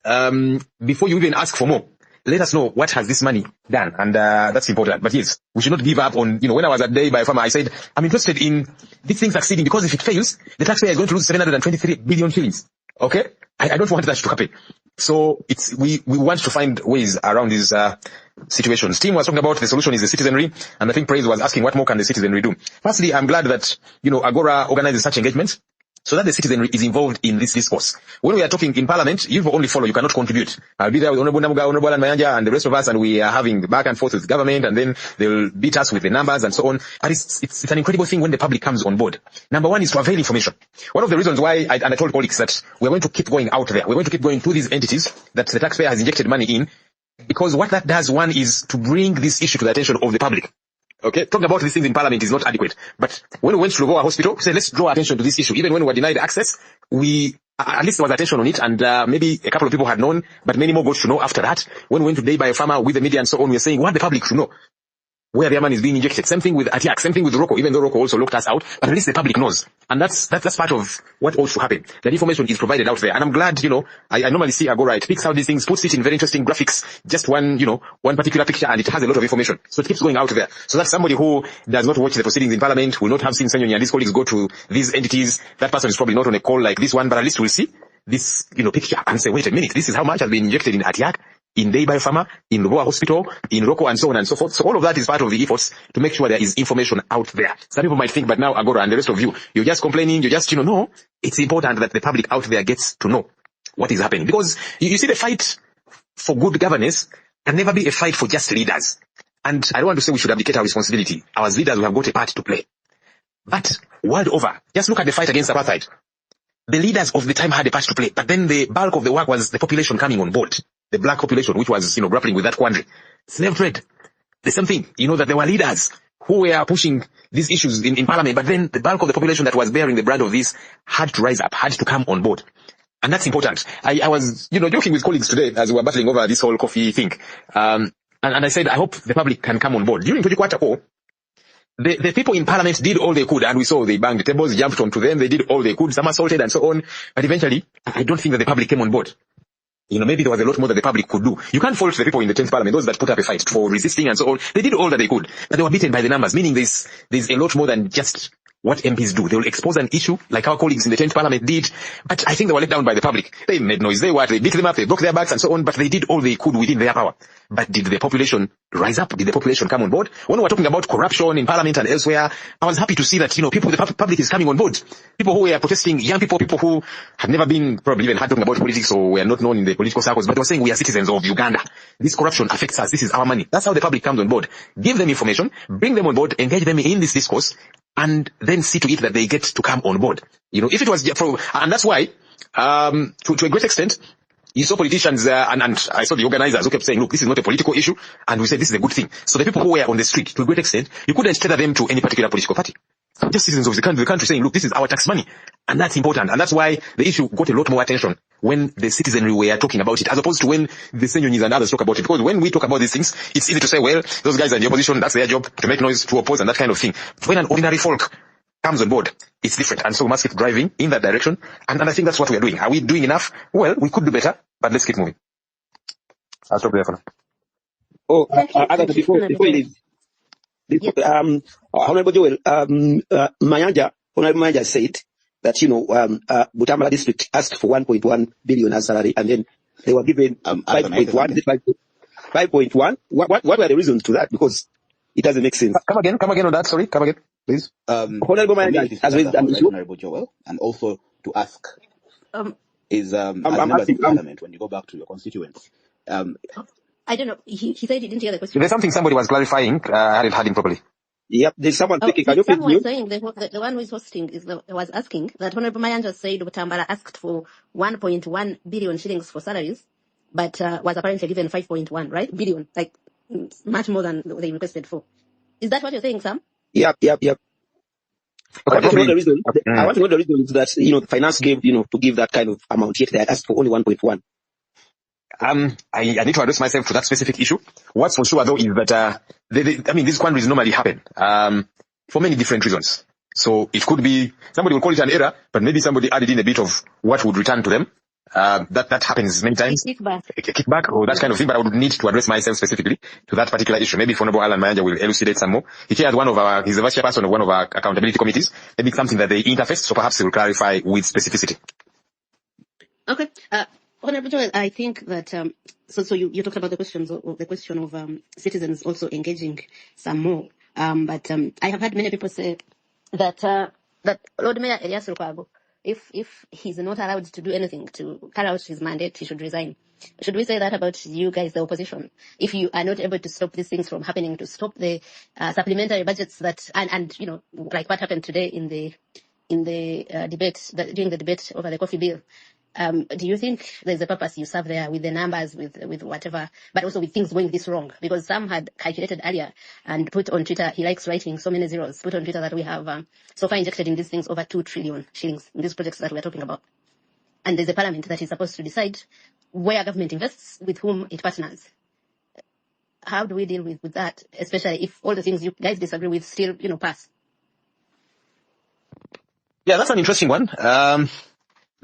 Before you even ask for more, let us know what has this money done. And that's important. But yes, we should not give up on, when I was at Day by Farmer, I said, I'm interested in this thing succeeding, because if it fails, the taxpayer is going to lose 723 billion shillings. Okay? I don't want that to happen. So we want to find ways around these situations. Tim was talking about the solution is the citizenry, and I think Praise was asking what more can the citizenry do. Firstly, I'm glad that, Agora organizes such engagements so that the citizenry is involved in this discourse. When we are talking in parliament, you only follow, you cannot contribute. I'll be there with Honorable Namugga, Honorable Alan Mayanja, and the rest of us, and we are having back and forth with government, and then they'll beat us with the numbers and so on. But it's an incredible thing when the public comes on board. Number one is to avail information. One of the reasons why, I told colleagues that we're going to keep going out there. We're going to keep going to these entities that the taxpayer has injected money in, because what that does, one, is to bring this issue to the attention of the public. Okay, talking about these things in parliament is not adequate. But when we went to LoPo Hospital, we said, let's draw attention to this issue. Even when we were denied access, at least there was attention on it, and maybe a couple of people had known, but many more got to know after that. When we went to Day by a Farmer with the media and so on, we were saying what the public should know, where their money is being injected. Same thing with Atiak, same thing with RoKo, even though RoKo also locked us out, but at least the public knows. And that's part of what ought to happen. That information is provided out there. And I'm glad, I normally see Agora, it picks out these things, puts it in very interesting graphics, just one particular picture, and it has a lot of information. So it keeps going out there. So that somebody who does not watch the proceedings in parliament, will not have seen Ssenyonyi and his colleagues go to these entities. That person is probably not on a call like this one, but at least will see this, picture and say, wait a minute, this is how much has been injected in Atiak, in Day by Farmer, in LoPo Hospital, in RoKo, and so on and so forth. So all of that is part of the efforts to make sure there is information out there. Some people might think, but now Agora and the rest of you're just complaining, no, it's important that the public out there gets to know what is happening. Because you see, the fight for good governance can never be a fight for just leaders. And I don't want to say we should abdicate our responsibility. As leaders, we have got a part to play. But world over, just look at the fight against apartheid. The leaders of the time had a part to play, but then the bulk of the work was the population coming on board. The black population, which was, grappling with that quandary. Slave trade, the same thing. That there were leaders who were pushing these issues in parliament, but then the bulk of the population that was bearing the brand of this had to rise up, had to come on board. And that's important. I was, joking with colleagues today as we were battling over this whole coffee thing. And I said, I hope the public can come on board. During Tujikwata, the people in parliament did all they could, and we saw they banged the tables, jumped onto them, they did all they could, some assaulted and so on, but eventually, I don't think that the public came on board. Maybe there was a lot more that the public could do. You can't fault the people in the 10th parliament, those that put up a fight for resisting and so on. They did all that they could, but they were beaten by the numbers, meaning there's a lot more than just what MPs do. They will expose an issue, like our colleagues in the 10th parliament did, but I think they were let down by the public. They made noise, they beat them up, they broke their backs and so on, but they did all they could within their power. But did the population rise up? Did the population come on board? When we were talking about corruption in parliament and elsewhere, I was happy to see that, the public is coming on board. People who were protesting, young people who had never been probably even had talking about politics or were not known in the political circles, but were saying we are citizens of Uganda. This corruption affects us. This is our money. That's how the public comes on board. Give them information, bring them on board, engage them in this discourse, and then see to it that they get to come on board. If it was and that's why, to a great extent, you saw politicians, and I saw the organizers who kept saying, look, this is not a political issue, and we said this is a good thing. So the people who were on the street, to a great extent, you couldn't tether them to any particular political party. Just citizens of the country saying, look, this is our tax money. And that's important. And that's why the issue got a lot more attention when the citizenry were talking about it, as opposed to when the Ssenyonyis and others talk about it. Because when we talk about these things, it's easy to say, well, those guys are in the opposition, that's their job, to make noise, to oppose, and that kind of thing. When an ordinary folk comes on board, it's different. And so we must keep driving in that direction. And I think that's what we are doing. Are we doing enough? Well, we could do better, but let's keep moving. I'll stop there for now. Oh, Agatha, before you leave, Honorable Joel, Honorable Mayanja said that, Butambala district asked for 1.1 billion as salary, and then they were given 5.1. 5.1. What were the reasons to that? Because it doesn't make sense. Come again on that. Sorry, come again, please. Honorable Mayanja, as well as Honorable Joel, and also to ask as members of parliament, when you go back to your constituents. I don't know. He said he didn't hear the question. There's something somebody was clarifying. I hadn't heard him properly. Yep, there's someone speaking. Can you please mute? Saying the one who is hosting was asking that Honorable Mayanja said Butambala asked for 1.1 billion shillings for salaries, but was apparently given 5.1, right? Billion, like much more than they requested for. Is that what you're saying, Sam? Yep. Okay, I want to know the reason. I want to know the reason that finance gave to give that kind of amount, yet they asked for only 1.1. I need to address myself to that specific issue. What's for sure though is that these quandaries normally happen for many different reasons. So it could be somebody will call it an error, but maybe somebody added in a bit of what would return to them. That happens many times. A kickback or that kind of thing. But I would need to address myself specifically to that particular issue. Maybe Honorable Alan Mayanja will elucidate some more. He chairs he's the vice chairperson of one of our accountability committees. Maybe it's something that they interface, so perhaps he will clarify with specificity. Okay. Honorable Joel, I think that so you talked about the question of citizens also engaging some more. But I have had many people say that Lord Mayor Elias Lukwago, if he's not allowed to do anything to carry out his mandate, he should resign. Should we say that about you guys, the opposition? If you are not able to stop these things from happening, to stop the supplementary budgets that and like what happened today in the debate during the debate over the coffee bill. Do you think there's a purpose you serve there with the numbers, with whatever, but also with things going this wrong? Because Sam had calculated earlier and put on Twitter, he likes writing so many zeros, put on Twitter that we have so far injected in these things over 2 trillion shillings in these projects that we're talking about. And there's a parliament that is supposed to decide where government invests, with whom it partners. How do we deal with that, especially if all the things you guys disagree with still, pass? Yeah, that's an interesting one.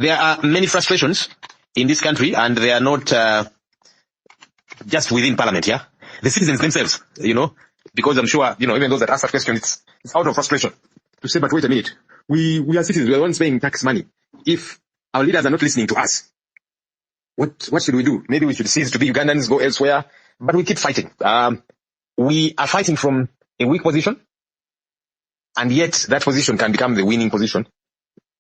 There are many frustrations in this country, and they are not just within parliament, yeah? The citizens themselves, because I'm sure, even those that ask that question, it's out of frustration to say, but wait a minute, we are citizens, we are the ones paying tax money. If our leaders are not listening to us, what should we do? Maybe we should cease to be Ugandans, go elsewhere, but we keep fighting. We are fighting from a weak position, and yet that position can become the winning position,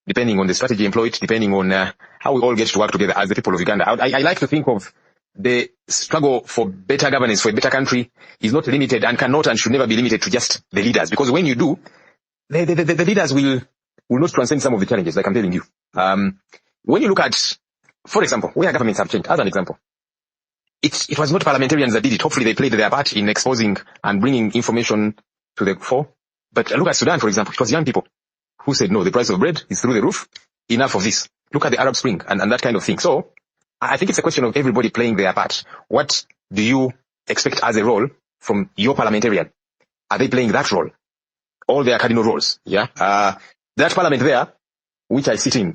depending on the strategy employed, depending on how we all get to work together as the people of Uganda. I like to think of the struggle for better governance, for a better country, is not limited and cannot and should never be limited to just the leaders. Because when you do, the leaders will not transcend some of the challenges, like I'm telling you. When you look at, for example, where governments have changed, as an example, it was not parliamentarians that did it. Hopefully they played their part in exposing and bringing information to the fore. But look at Sudan, for example. It was young people who said, no, the price of bread is through the roof. Enough of this. Look at the Arab Spring and that kind of thing. So I think it's a question of everybody playing their part. What do you expect as a role from your parliamentarian? Are they playing that role? all their cardinal roles. Yeah. That parliament there, which I sit in,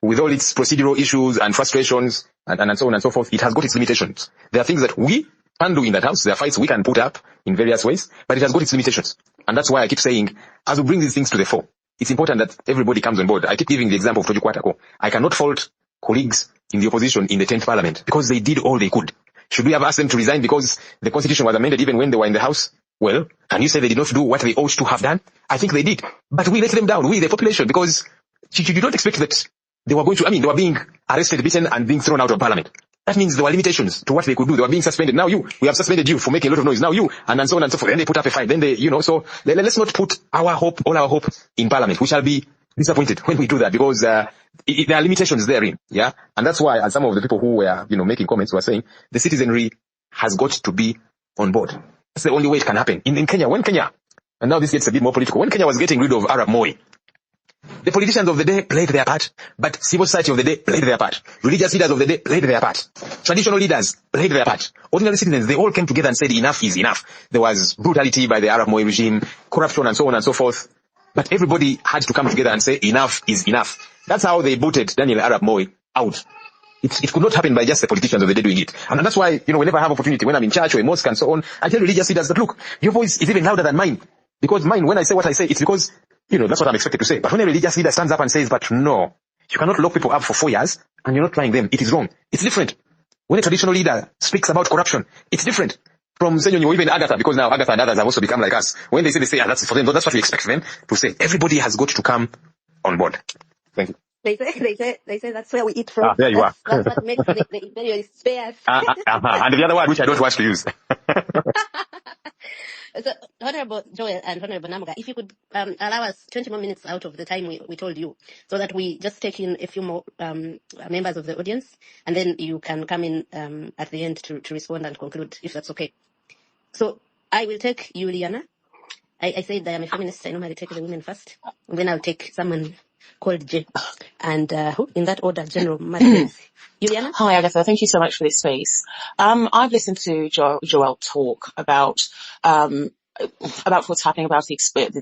with all its procedural issues and frustrations and so on and so forth, it has got its limitations. There are things that we can do in that house. There are fights we can put up in various ways, but it has got its limitations. And that's why I keep saying, as we bring these things to the fore, it's important that everybody comes on board. I keep giving the example of Toju Kwatako. I cannot fault colleagues in the opposition in the 10th parliament because they did all they could. Should we have asked them to resign because the constitution was amended even when they were in the house? Well, can you say they did not do what they ought to have done? I think they did. But we let them down, we the population, because you don't expect that they were they were being arrested, beaten, and being thrown out of parliament. That means there were limitations to what they could do. They were being suspended. Now we have suspended you for making a lot of noise. Now you, and so on and so forth. Then they put up a fight. Then they, so let's not put all our hope in parliament. We shall be disappointed when we do that because, there are limitations therein. Yeah. And that's why, as some of the people who were, making comments were saying, the citizenry has got to be on board. That's the only way it can happen. In Kenya, and now this gets a bit more political, when Kenya was getting rid of Arab Moi, the politicians of the day played their part, but civil society of the day played their part. Religious leaders of the day played their part. Traditional leaders played their part. Ordinary citizens, they all came together and said enough is enough. There was brutality by the Arab Moi regime, corruption and so on and so forth. But everybody had to come together and say enough is enough. That's how they booted Daniel Arap Moi out. It could not happen by just the politicians of the day doing it. And that's why, whenever I have opportunity, when I'm in church or in mosque and so on, I tell religious leaders that, look, your voice is even louder than mine. Because mine, when I say what I say, it's because, that's what I'm expected to say. But when a religious leader stands up and says, but no, you cannot lock people up for 4 years and you're not trying them, it is wrong. It's different. When a traditional leader speaks about corruption, it's different from Ssenyonyi or even Agatha, because now Agatha and others have also become like us. When they say, that's for them, that's what we expect them to say. Everybody has got to come on board. Thank you. They say that's where we eat from. There you are. That's what makes the imperial spares. And the other word, which I don't want to use. So, Honorable Joel and Honorable Namugga, if you could allow us 20 more minutes out of the time we told you, so that we just take in a few more members of the audience, and then you can come in at the end to respond and conclude, if that's okay. So, I will take Juliana. I said I am a feminist. I normally take the women first. And then I'll take someone called J. And who? In that order, General Martinez. Juliana? Hi, Agatha. Thank you so much for this space. I've listened to Joel talk about what's happening, about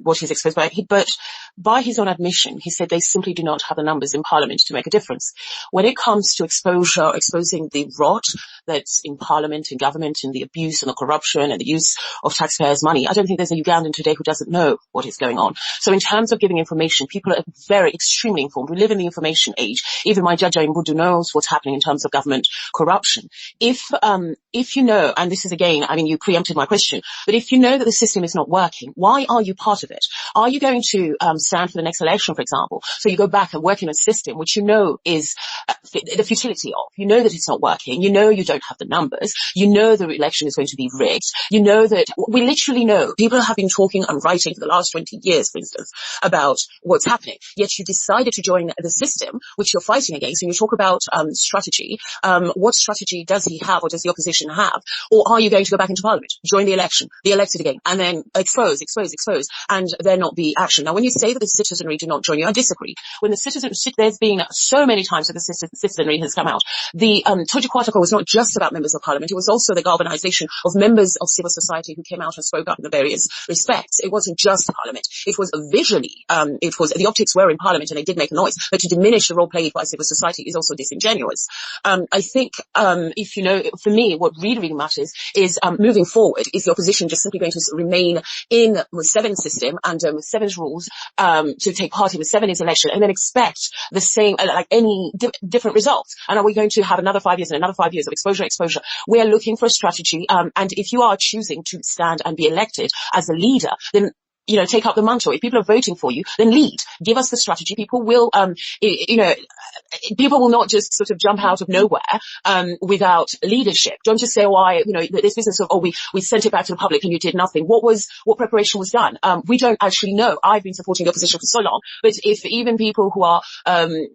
what he's exposed by. But by his own admission, he said they simply do not have the numbers in Parliament to make a difference. When it comes to exposing the rot that's in Parliament, in government, and the abuse and the corruption and the use of taxpayers' money, I don't think there's a Ugandan today who doesn't know what is going on. So in terms of giving information, people are very extremely informed. We live in the information age. Even my Jaja in Budu knows what's happening in terms of government corruption. If you know, and this is again, you preempted my question, but if you know that the system is not working, why are you part of it? Are you going to stand for the next election, for example? So you go back and work in a system which you know is the futility of. You know that it's not working. You know you don't have the numbers. You know the election is going to be rigged. You know that we literally know. People have been talking and writing for the last 20 years, for instance, about what's happening. Yet you decided to join the system which you're fighting against. And you talk about strategy. What strategy does he have, or does the opposition have? Or are you going to go back into Parliament, join the election, be elected again, and then expose, and there not be action? Now, when you say that the citizenry do not join you, I disagree. When the there's been so many times that the citizenry has come out. The Toju Kwatako was not just about members of Parliament. It was also the galvanization of members of civil society who came out and spoke up in the various respects. It wasn't just Parliament. It was visually, the optics were in Parliament and they did make a noise, but to diminish the role played by civil society is also disingenuous. I think, for me, what really matters is moving forward, is the opposition just simply going to remain in the Seven system and with Seven's rules to take part in the Seven's election and then expect the same, like any different results? And are we going to have another 5 years and another 5 years of exposure? We are looking for a strategy, and if you are choosing to stand and be elected as a leader, then take up the mantle. If people are voting for you, then lead. Give us the strategy. People will, people will not just sort of jump out of nowhere, without leadership. Don't just say, this business of, we sent it back to the public and you did nothing. What preparation was done? We don't actually know. I've been supporting the opposition for so long, but if even people who are,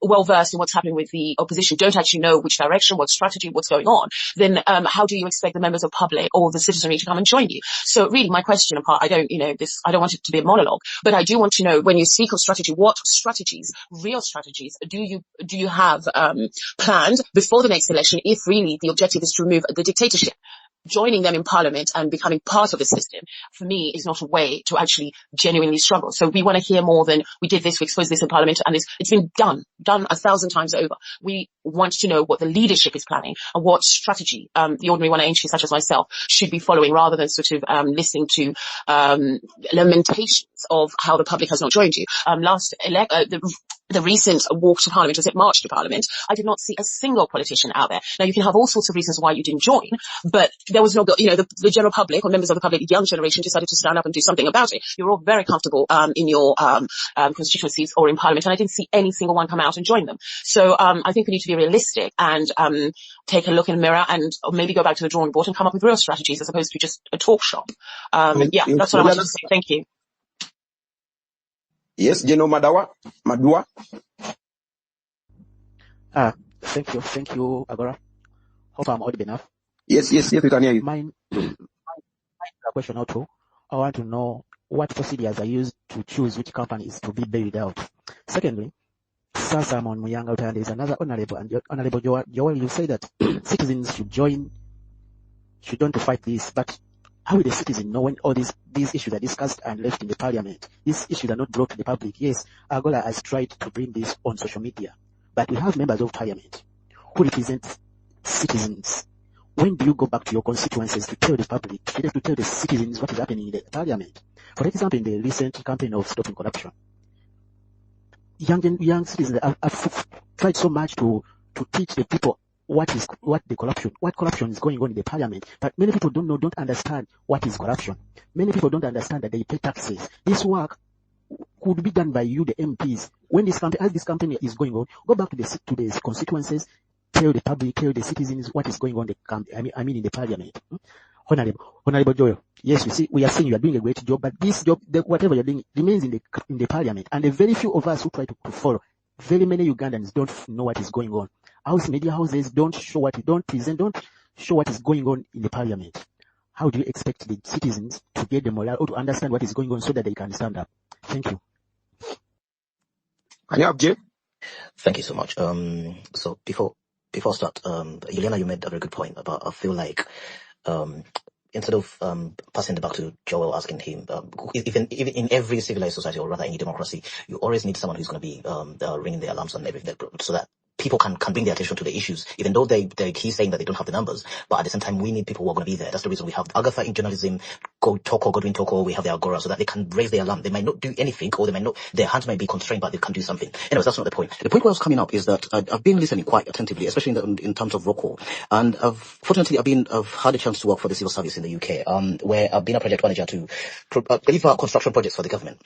well versed in what's happening with the opposition don't actually know which direction, what strategy, what's going on, then, how do you expect the members of public or the citizenry to come and join you? So really my question, I don't want it to be a monologue, but I do want to know, when you speak of strategy, what strategies, real strategies, do you have planned before the next election, if really the objective is to remove the dictatorship? joining them in parliament and becoming part of the system, for me, is not a way to actually genuinely struggle. So we want to hear more than we did this, we exposed this in parliament, and it's been done 1,000 times over. We want to know what the leadership is planning and what strategy the ordinary one entity such as myself should be following, rather than sort of listening to lamentations of how the public has not joined you. The recent walk to Parliament, was it March to Parliament, I did not see a single politician out there. Now, you can have all sorts of reasons why you didn't join, but there was no, the general public or members of the public, the young generation, decided to stand up and do something about it. You're all very comfortable in your constituencies or in Parliament, and I didn't see any single one come out and join them. So I think we need to be realistic and take a look in the mirror and maybe go back to the drawing board and come up with real strategies as opposed to just a talk shop. That's what I wanted to say. Thank you. Yes, General Madua. Thank you, Agora. Hope I'm audible enough. Yes, we can hear you. My question also, I want to know what procedures are used to choose which companies to be bailed out. Secondly, Sasa Mon Muyanga, there is another honorable, and Honorable Joel, you say that citizens should join to fight this, but how will the citizen know when all these issues are discussed and left in the parliament? These issues are not brought to the public. Yes, Angola has tried to bring this on social media, but we have members of parliament who represent citizens. When do you go back to your constituencies to tell the public, to tell the citizens what is happening in the parliament? For example, in the recent campaign of stopping corruption, young citizens have tried so much to teach the people what corruption is going on in the parliament. But many people don't understand what is corruption. Many people don't understand that they pay taxes. This work could be done by you, the MPs. When this campaign is going on, go back to the constituencies, tell the public, tell the citizens what is going on in the parliament. Honorable Joel, yes, we are saying you are doing a great job, but this job, whatever you're doing, remains in the parliament. And the very few of us who try to follow, very many Ugandans don't know what is going on. Media houses don't show what is going on in the parliament. How do you expect the citizens to get the morale or to understand what is going on so that they can stand up? Thank you. Can you have Jay? Thank you so much. So before I start, Juliana, you made a very good point about, I feel like, instead of passing it back to Joel, asking him, even in every civilized society, or rather any democracy, you always need someone who's going to be ringing the alarms on everything, so that people can bring their attention to the issues, even though he's saying that they don't have the numbers. But at the same time, we need people who are going to be there. That's the reason we have Agatha in journalism, Godwin Toko, we have the Agora, so that they can raise the alarm. They might not do anything, or their hands might be constrained, but they can do something. Anyways, that's not the point. The point where I was coming up is that I've been listening quite attentively, especially in terms of RoKo. And fortunately, I've had a chance to work for the civil service in the UK, where I've been a project manager to deliver construction projects for the government.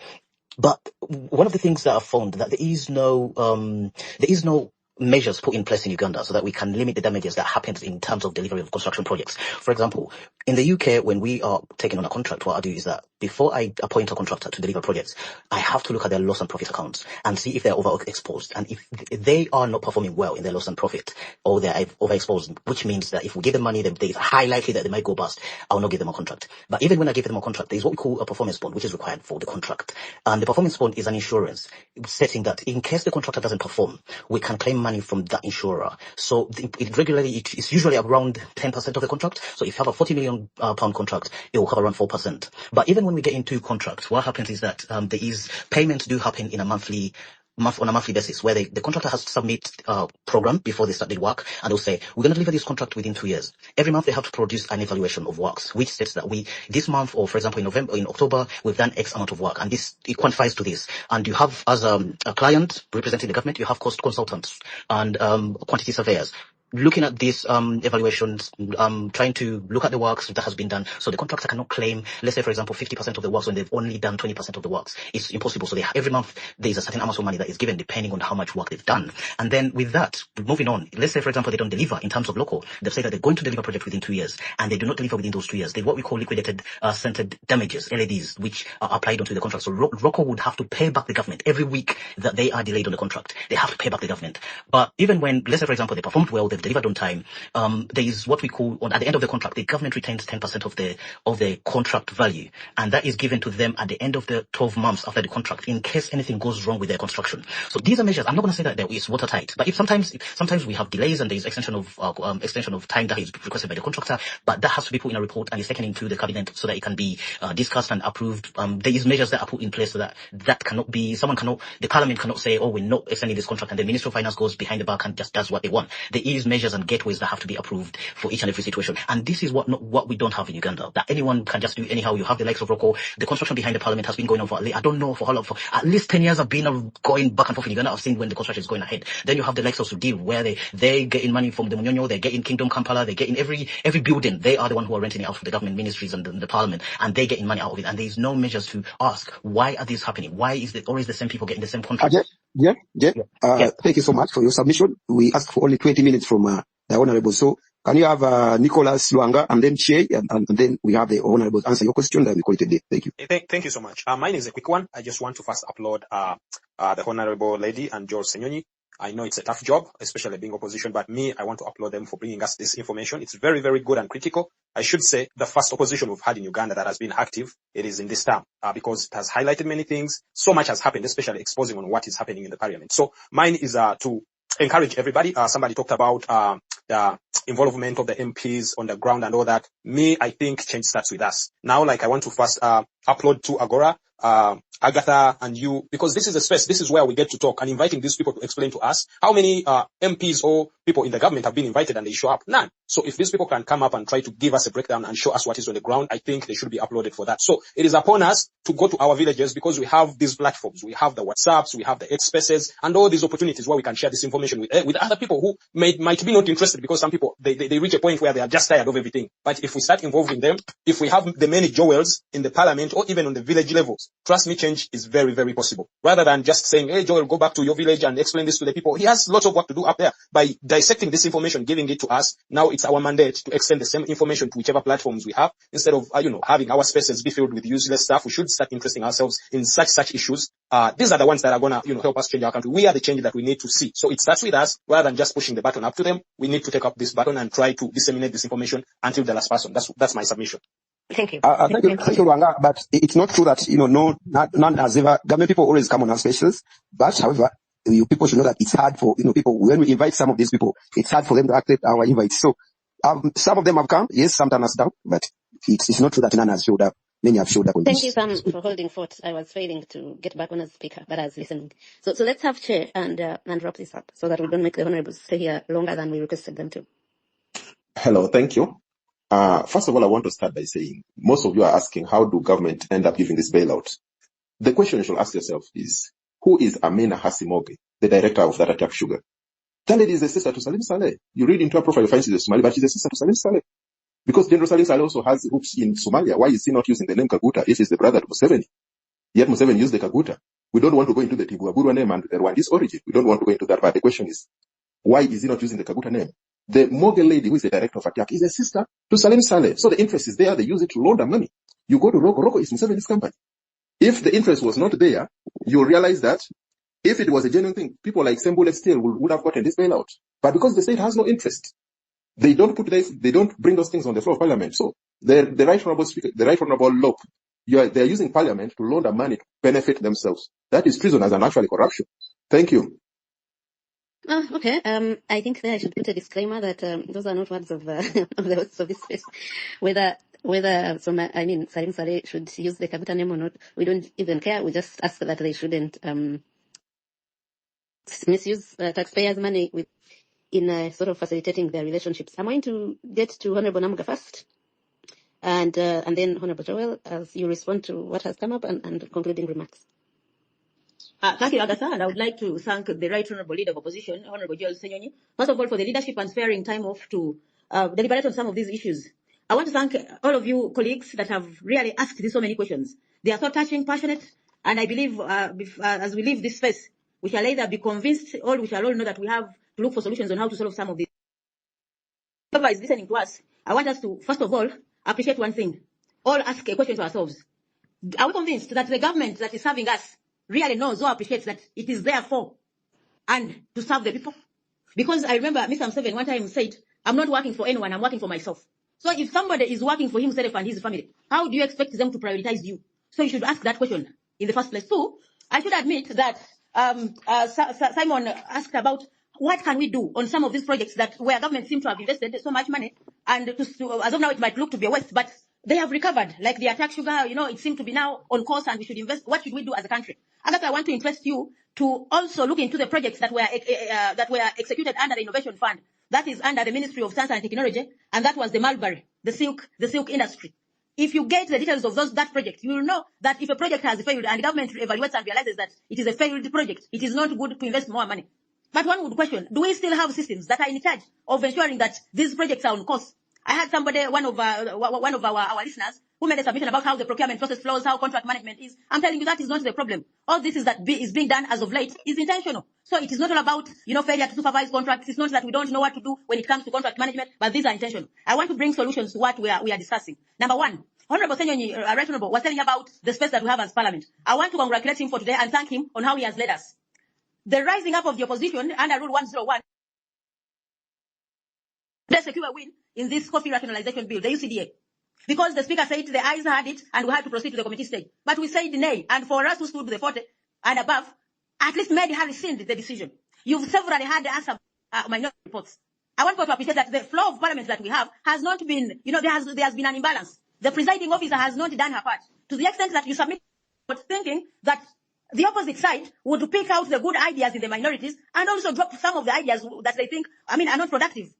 But one of the things that I've found that there is no measures put in place in Uganda so that we can limit the damages that happens in terms of delivery of construction projects. For example, in the UK, when we are taking on a contract, what I do is that before I appoint a contractor to deliver projects, I have to look at their loss and profit accounts and see if they're overexposed. And if they are not performing well in their loss and profit, or they're overexposed, which means that if we give them money, there's a high likelihood that they might go bust, I will not give them a contract. But even when I give them a contract, there's what we call a performance bond, which is required for the contract. And the performance bond is an insurance setting that in case the contractor doesn't perform, we can claim money from that insurer. So it's usually around 10% of the contract. So if you have a £40 million contract, it will cover around 4%. But even when we get into contracts, what happens is that there is payments do happen in a monthly basis, where the contractor has to submit a program before they start the work, and they'll say, we're going to deliver this contract within 2 years. Every month they have to produce an evaluation of works, which states that this month, or for example in October, we've done X amount of work, and it quantifies to this. And you have, as a client representing the government, you have cost consultants and quantity surveyors looking at these evaluations, trying to look at the works that has been done. So the contractor cannot claim, let's say, for example, 50% of the works when they've only done 20% of the works. It's impossible. So every month there's a certain amount of money that is given depending on how much work they've done. And then with that, moving on, let's say, for example, they don't deliver in terms of LoKo. They've said that they're going to deliver a project within 2 years, and they do not deliver within those 2 years. They what we call liquidated centered damages, LADs, which are applied onto the contract. So RoKo would have to pay back the government every week that they are delayed on the contract. They have to pay back the government. But even when, let's say, for example, they performed well, they've they've delivered on time. There is what we call, at the end of the contract, the government retains 10% of the contract value, and that is given to them at the end of the 12 months after the contract in case anything goes wrong with their construction. So these are measures. I'm not going to say that there is watertight, but if sometimes we have delays and there is extension of time that is requested by the contractor, but that has to be put in a report and is taken into the cabinet so that it can be discussed and approved. There is measures that are put in place so that the parliament cannot say, oh, we're not extending this contract, and the Minister of Finance goes behind the back and just does what they want. There is measures and gateways that have to be approved for each and every situation. And this is what we don't have in Uganda, that anyone can just do anyhow. You have the likes of RoKo. The construction behind the parliament has been going on for I don't know for how long, for at least 10 years I've been going back and forth in Uganda. I've seen when the construction is going ahead. Then you have the likes of Sudir, where they're getting money from the Munyonyo, they're getting Kingdom Kampala, they're getting every building. They are the one who are renting it out for the government ministries and the parliament, and they're getting money out of it. And there is no measures to ask, why are these happening? Why is it always the same people getting the same contracts? Thank you so much for your submission. We ask for only 20 minutes from the Honorable. So can you have Nicholas Luanga and then Che, and then we have the Honorable answer your question, then we call it a day. Thank you. Thank you so much. Mine is a quick one. I just want to first applaud the Honorable Lady and Joel Ssenyonyi. I know it's a tough job, especially being opposition, but I want to applaud them for bringing us this information. It's very, very good and critical. I should say the first opposition we've had in Uganda that has been active, it is in this term, because it has highlighted many things. So much has happened, especially exposing on what is happening in the parliament. So mine is to encourage everybody. Somebody talked about the involvement of the MPs on the ground and all that. I think change starts with us. Now, I want to first upload to Agora, Agatha and you, because this is a space, this is where we get to talk, and inviting these people to explain to us how many MPs or people in the government have been invited and they show up. None. So if these people can come up and try to give us a breakdown and show us what is on the ground, I think they should be uploaded for that. So it is upon us to go to our villages, because we have these platforms, we have the WhatsApps, we have the X Spaces, and all these opportunities where we can share this information with other people who might be not interested, because some people, they reach a point where they are just tired of everything. But if we start involving them, if we have the many Joels in the parliament or even on the village levels, trust me, change is very, very possible. Rather than just saying, hey, Joel, go back to your village and explain this to the people. He has lots of work to do up there. By dissecting this information, giving it to us, now it's our mandate to extend the same information to whichever platforms we have. Instead of, having our spaces be filled with useless stuff, we should start interesting ourselves in such issues. These are the ones that are gonna, help us change our country. We are the change that we need to see. So it starts with us. Rather than just pushing the button up to them, we need to take up this button and try to disseminate this information until the last person. That's my submission. Thank you. Thank you, Luanga. But it's not true that, none has ever, government people always come on our spaces. But however, you people should know that it's hard for, people, when we invite some of these people, it's hard for them to accept our invites. So, some of them have come, yes, some turn us down, but it's not true that none has showed up. Many have showed up on Thank this. you, Sam, for holding forth. I was failing to get back on as speaker, but I was listening. So let's have Chair and wrap this up so that we don't make the honorables stay here longer than we requested them to. Hello, thank you. First of all, I want to start by saying, most of you are asking, how do government end up giving this bailout? The question you should ask yourself is, who is Amina Hasimoge, the director of that Atiak Sugar? That lady is the sister to Salim Saleh. You read into her profile, you find she's a Somali, but she's a sister to Salim Saleh. Because General Salim Saleh also has roots in Somalia. Why is he not using the name Kaguta if he's the brother to Museveni? Yet Museveni used the Kaguta. We don't want to go into the Tibuaburu name and the Rwandese origin. We don't want to go into that, but the question is, why is he not using the Kaguta name? The Mogel lady who is the director of Atiak is a sister to Salim Saleh. So the interest is there. They use it to launder money. You go to RoKo. RoKo is Museveni's company. If the interest was not there, you realize that if it was a genuine thing, people like Sembule still would have gotten this bailout. But because the state has no interest, they don't bring those things on the floor of parliament. So the right honorable speaker, the right honorable LoP, they're using parliament to launder money to benefit themselves. That is treason and actually corruption. Thank you. Okay. I think there I should put a disclaimer that those are not words of the hosts of this space. Whether Salim Saleh should use the Kaguta name or not, we don't even care. We just ask that they shouldn't misuse taxpayers' money in sort of facilitating their relationships. I'm going to get to Honorable Namugga first, and then Honorable Joel, as you respond to what has come up and concluding remarks. Thank you, Agatha, and I would like to thank the Right Honourable Leader of Opposition, Honourable Joel Ssenyonyi, first of all for the leadership and sparing time off to deliberate on some of these issues. I want to thank all of you colleagues that have really asked these so many questions. They are so touching, passionate, and I believe as we leave this space, we shall either be convinced or we shall all know that we have to look for solutions on how to solve some of these. Whoever is listening to us, I want us to, first of all, appreciate one thing. All ask a question to ourselves. Are we convinced that the government that is serving us really knows or appreciates that it is there for and to serve the people? Because I remember Mr. Museveni one time said, I'm not working for anyone, I'm working for myself. So if somebody is working for himself and his family, how do you expect them to prioritize you? So you should ask that question in the first place. So I should admit that Simon asked about what can we do on some of these projects that where government seem to have invested so much money, and as of now it might look to be a waste, but they have recovered. Like the Atiak sugar, it seems to be now on course, and we should invest. What should we do as a country? And that's why I want to interest you to also look into the projects that were executed under the Innovation Fund. That is under the Ministry of Science and Technology, and that was the mulberry, the silk industry. If you get the details of that project, you will know that if a project has failed and government evaluates and realizes that it is a failed project, it is not good to invest more money. But one would question, do we still have systems that are in charge of ensuring that these projects are on course? I had somebody, one of our listeners, who made a submission about how the procurement process flows, how contract management is. I'm telling you that is not the problem. All this is is being done as of late is intentional. So it is not all about, failure to supervise contracts. It's not that we don't know what to do when it comes to contract management, but these are intentional. I want to bring solutions to what we are discussing. Number one, Honorable Ssenyonyi, Right Honorable, was telling about the space that we have as Parliament. I want to congratulate him for today and thank him on how he has led us. The rising up of the opposition under Rule 101, they secure a win in this coffee rationalization bill, the UCDA. Because the Speaker said the ayes had it and we had to proceed to the committee stage. But we said nay, and for us who stood with the 40 and above, at least Mary has rescind the decision. You've severally had the answer minority reports. I want to appreciate that the flow of Parliament that we have has not been, there has been an imbalance. The presiding officer has not done her part, to the extent that you submit thinking that the opposite side would pick out the good ideas in the minorities and also drop some of the ideas that they think, are not productive.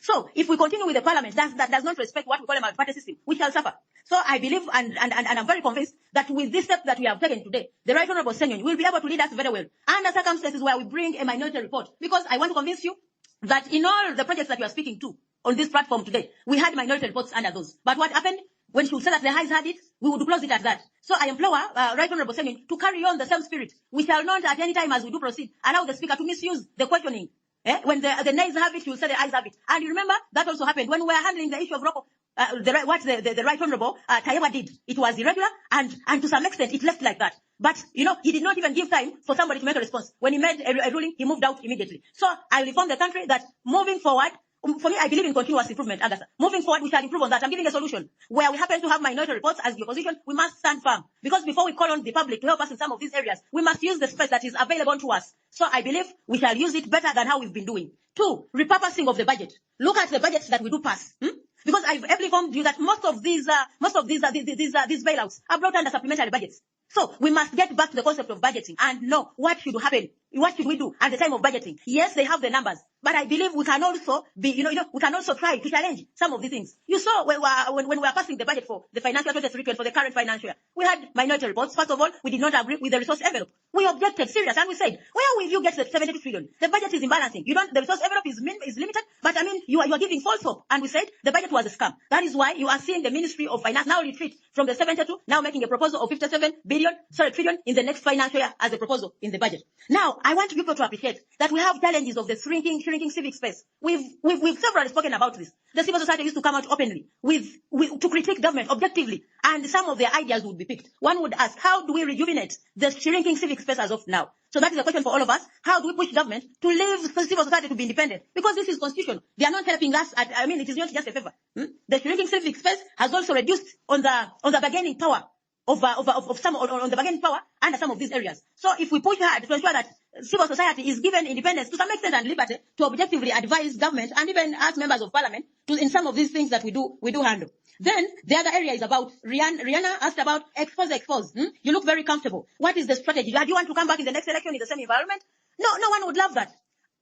So if we continue with the Parliament that does not respect what we call a multi-party system, we shall suffer. So I believe and I'm very convinced that with this step that we have taken today, the Right Honorable Ssenyonyi will be able to lead us very well under circumstances where we bring a minority report. Because I want to convince you that in all the projects that you are speaking to on this platform today, we had minority reports under those. But what happened? When she would say that the highs had it, we would close it at that. So I implore Right Honorable Ssenyonyi to carry on the same spirit. We shall not at any time as we do proceed allow the Speaker to misuse the questioning. When the nays have it, you will say the ayes have it. And you remember, that also happened when we were handling the issue of RoKo. The Right Honorable Tayewa did. It was irregular, and to some extent, it left like that. But, he did not even give time for somebody to make a response. When he made a ruling, he moved out immediately. So I will inform the country that moving forward, for me, I believe in continuous improvement, Agatha. Moving forward, we shall improve on that. I'm giving a solution. Where we happen to have minority reports as the opposition, we must stand firm. Because before we call on the public to help us in some of these areas, we must use the space that is available to us. So I believe we shall use it better than how we've been doing. 2, repurposing of the budget. Look at the budgets that we do pass. Because I've informed you that most of these bailouts are brought under supplementary budgets. So we must get back to the concept of budgeting and know what should happen, what should we do at the time of budgeting. Yes, they have the numbers, but I believe we can also be, we can also try to challenge some of these things. You saw when we were passing the budget for the financial 23 for the current financial year, we had minority reports. First of all, we did not agree with the resource envelope. We objected serious and we said, where will you get the 72 trillion? The budget is imbalancing. The resource envelope is limited, but you are giving false hope. And we said the budget was a scam. That is why you are seeing the Ministry of Finance now retreat from the 72, now making a proposal of 57 trillion in the next financial year as a proposal in the budget. Now, I want people to appreciate that we have challenges of the shrinking civic space. We've severally spoken about this. The civil society used to come out openly to critique government objectively, and some of their ideas would be picked. One would ask, how do we rejuvenate the shrinking civic space as of now? So that is a question for all of us. How do we push government to leave civil society to be independent? Because this is constitutional. They are not helping us. It is not just a favor. The shrinking civic space has also reduced on the bargaining power of some on the bargaining power under some of these areas. So if we push hard to ensure that civil society is given independence to some extent and liberty to objectively advise government and even as members of parliament in some of these things that we do handle. Then the other area is about Rihanna asked about expose. You look very comfortable. What is the strategy? Do you want to come back in the next election in the same environment? No one would love that.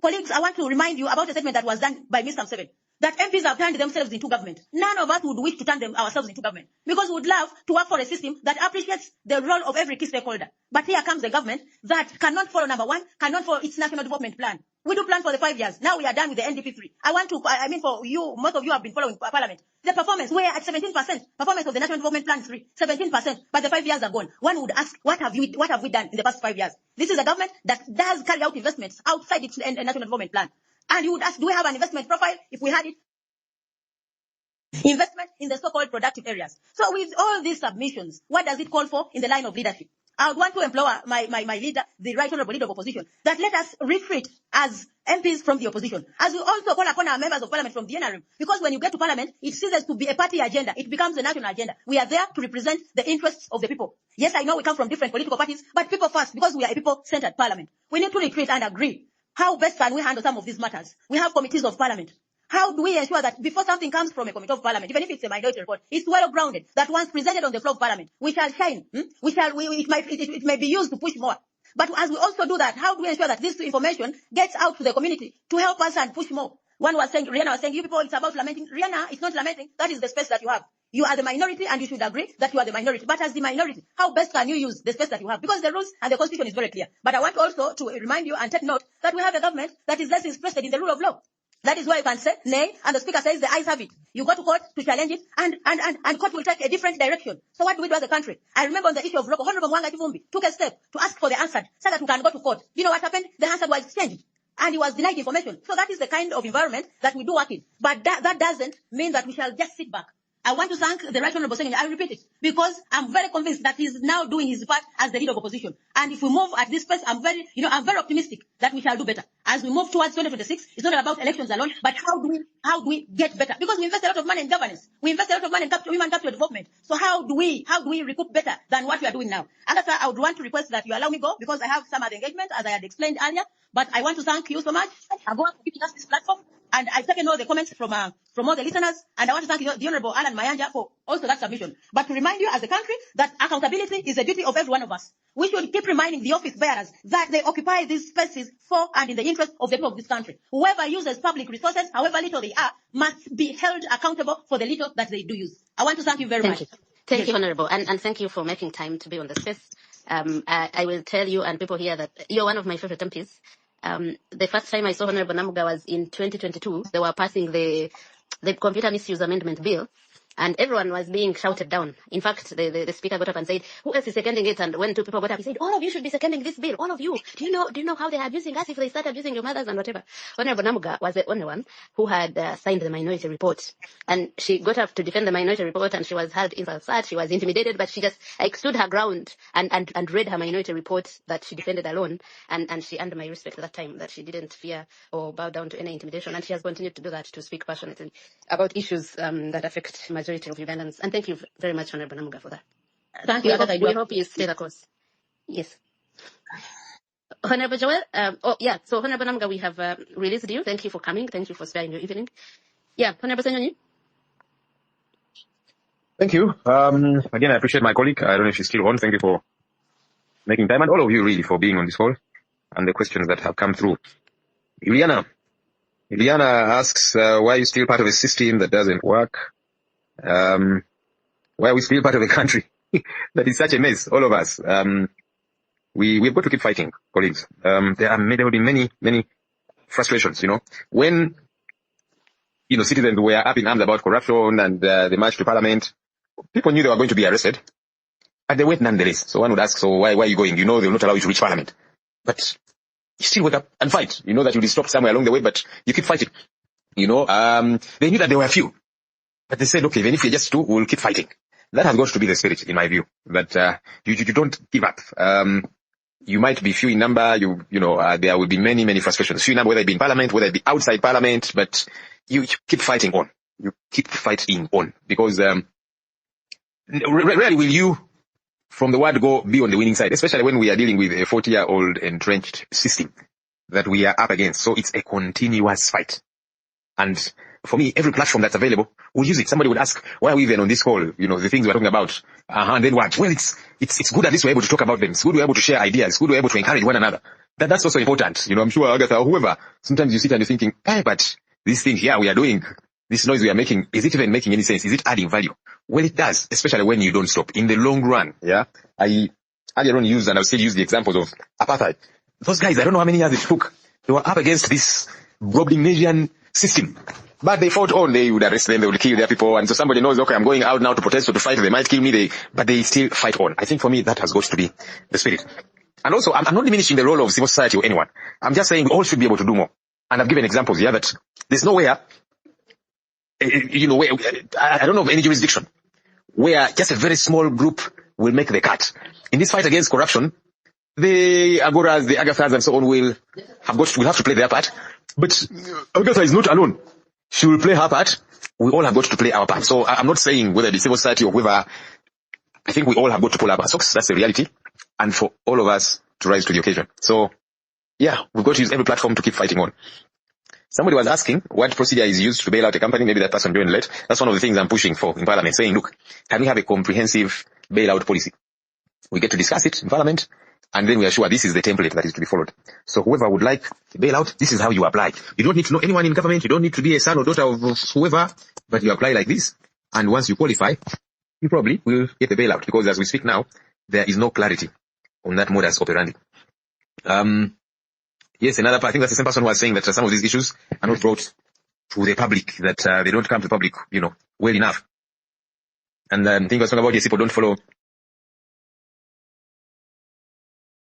Colleagues, I want to remind you about a statement that was done by Mr. Museveni, that MPs have turned themselves into government. None of us would wish to turn ourselves into government, because we would love to work for a system that appreciates the role of every key stakeholder. But here comes the government that cannot follow, number one, cannot follow its national development plan. We do plan for the 5 years. Now we are done with the NDP3. For you, most of you have been following Parliament. The performance, we are at 17%. Performance of the National Development Plan is 17%, but the 5 years are gone. One would ask, what have we done in the past 5 years? This is a government that does carry out investments outside its National Development Plan. And you would ask, do we have an investment profile? If we had it, investment in the so-called productive areas. So with all these submissions, what does it call for in the line of leadership? I would want to implore my leader, the right honorable leader of opposition, that let us retreat as MPs from the opposition, as we also call upon our members of parliament from the NRM, because when you get to parliament, it ceases to be a party agenda. It becomes a national agenda. We are there to represent the interests of the people. Yes, I know we come from different political parties, but people first, because we are a people-centered parliament. We need to retreat and agree. How best can we handle some of these matters? We have committees of parliament. How do we ensure that before something comes from a committee of parliament, even if it's a minority report, it's well grounded, that once presented on the floor of parliament, we shall shine. It may be used to push more. But as we also do that, how do we ensure that this information gets out to the community to help us and push more? One was saying, Rihanna was saying, you people, it's about lamenting. Rihanna, it's not lamenting. That is the space that you have. You are the minority and you should agree that you are the minority. But as the minority, how best can you use the space that you have? Because the rules and the constitution is very clear. But I want also to remind you and take note that we have a government that is less interested in the rule of law. That is why you can say nay, and the speaker says the ayes have it. You go to court to challenge it, and court will take a different direction. So what do we do as a country? I remember on the issue of RoKo, Honorable Mwanga Kivumbi took a step to ask for the answer so that we can go to court. You know what happened? The answer was changed, and he was denied information. So that is the kind of environment that we do work in. But that doesn't mean that we shall just sit back. I want to thank the Right Honorable Ssenyonyi. I repeat it, because I'm very convinced that he's now doing his part as the leader of opposition. And if we move at this pace, I'm very optimistic that we shall do better. As we move towards 2026, it's not about elections alone, but how do we get better? Because we invest a lot of money in governance. We invest a lot of money in human capital development. So how do we recoup better than what we are doing now? Agatha, I would want to request that you allow me go, because I have some other engagement, as I had explained earlier. But I want to thank you so much, Agoa, for giving us this platform. And I've taken all the comments from all the listeners, and I want to thank the Honorable Alan Mayanja for also that submission. But to remind you as a country that accountability is a duty of every one of us. We should keep reminding the office bearers that they occupy these spaces for and in the interest of the people of this country. Whoever uses public resources, however little they are, must be held accountable for the little that they do use. I want to thank you very much. Thank you, Honorable, and thank you for making time to be on the space. I will tell you and people here that you're one of my favorite MPs. The first time I saw Honorable Namugga was in 2022. They were passing the Computer Misuse Amendment Bill, and everyone was being shouted down. In fact, the speaker got up and said, "Who else is seconding it?" And when two people got up, he said, "All of you should be seconding this bill. All of you. Do you know how they are abusing us if they start abusing your mothers and whatever?" Honorable Namugga was the only one who had signed the minority report, and she got up to defend the minority report, and she was held insult. She was intimidated, but she just stood her ground and read her minority report that she defended alone, and she earned my respect at that time, that she didn't fear or bow down to any intimidation, and she has continued to do that, to speak passionately about issues that affect majority of Ugandans. And thank you very much, Honorable Namugga, for that. Thank you. We hope you stay the course. Yes. Honorable Joel, so Honorable Namugga, we have released you. Thank you for coming. Thank you for sparing your evening. Yeah, Honorable Ssenyonyi. Thank you. Again, I appreciate my colleague. I don't know if she's still on. Thank you for making time, and all of you really for being on this call and the questions that have come through. Juliana asks, why are you still part of a system that doesn't work? Why are we still part of a country that is such a mess, all of us? We've got to keep fighting, colleagues. There will be many frustrations, when, citizens were up in arms about corruption and the march to parliament. People knew they were going to be arrested, and they went nonetheless. So one would ask, so why are you going? They will not allow you to reach parliament. But you still wake up and fight. You know that you'll be stopped somewhere along the way, but you keep fighting. They knew that there were few. But they said, okay, even if you're just two, we'll keep fighting. That has got to be the spirit, in my view, that you don't give up. You might be few in number, there will be many frustrations. Few in number, whether it be in parliament, whether it be outside parliament, but you keep fighting on. You keep fighting on. Because rarely will you, from the word go, be on the winning side, especially when we are dealing with a 40-year-old entrenched system that we are up against. So it's a continuous fight. And for me, every platform that's available, we'll use it. Somebody would ask, why are we even on this call? The things we're talking about. And then what? Well, it's good at least we're able to talk about them. It's good we're able to share ideas. It's good we're able to encourage one another. That's also important. I'm sure Agatha or whoever, sometimes you sit and you're thinking, hey, but this thing here we are doing, this noise we are making, is it even making any sense? Is it adding value? Well, it does, especially when you don't stop. In the long run, I earlier on used, and I'll still use the examples of apartheid. Those guys, I don't know how many years it took. They were up against this Roblinasian system. But they fought on. They would arrest them, they would kill their people, and so somebody knows, okay, I'm going out now to protest or to fight, they might kill me, but they still fight on. I think for me, that has got to be the spirit. And also, I'm not diminishing the role of civil society or anyone. I'm just saying we all should be able to do more. And I've given examples here that there's nowhere, I don't know of any jurisdiction where just a very small group will make the cut. In this fight against corruption, the Agoras, the Agathas and so on will have to play their part. But Agatha is not alone. She will play her part. We all have got to play our part. So I'm not saying whether the civil society or whoever, I think we all have got to pull up our socks. That's the reality. And for all of us to rise to the occasion. So yeah, we've got to use every platform to keep fighting on. Somebody was asking what procedure is used to bail out a company. Maybe that person joined late. That's one of the things I'm pushing for in Parliament, saying, look, can we have a comprehensive bailout policy? We get to discuss it in Parliament, and then we are sure this is the template that is to be followed. So whoever would like a bailout, this is how you apply. You don't need to know anyone in government. You don't need to be a son or daughter of whoever, but you apply like this. And once you qualify, you probably will get the bailout, because as we speak now, there is no clarity on that modus operandi. Yes, another part, I think that's the same person who was saying that some of these issues are not brought to the public, that they don't come to the public, well enough. And I think I was talking about, yes, people don't follow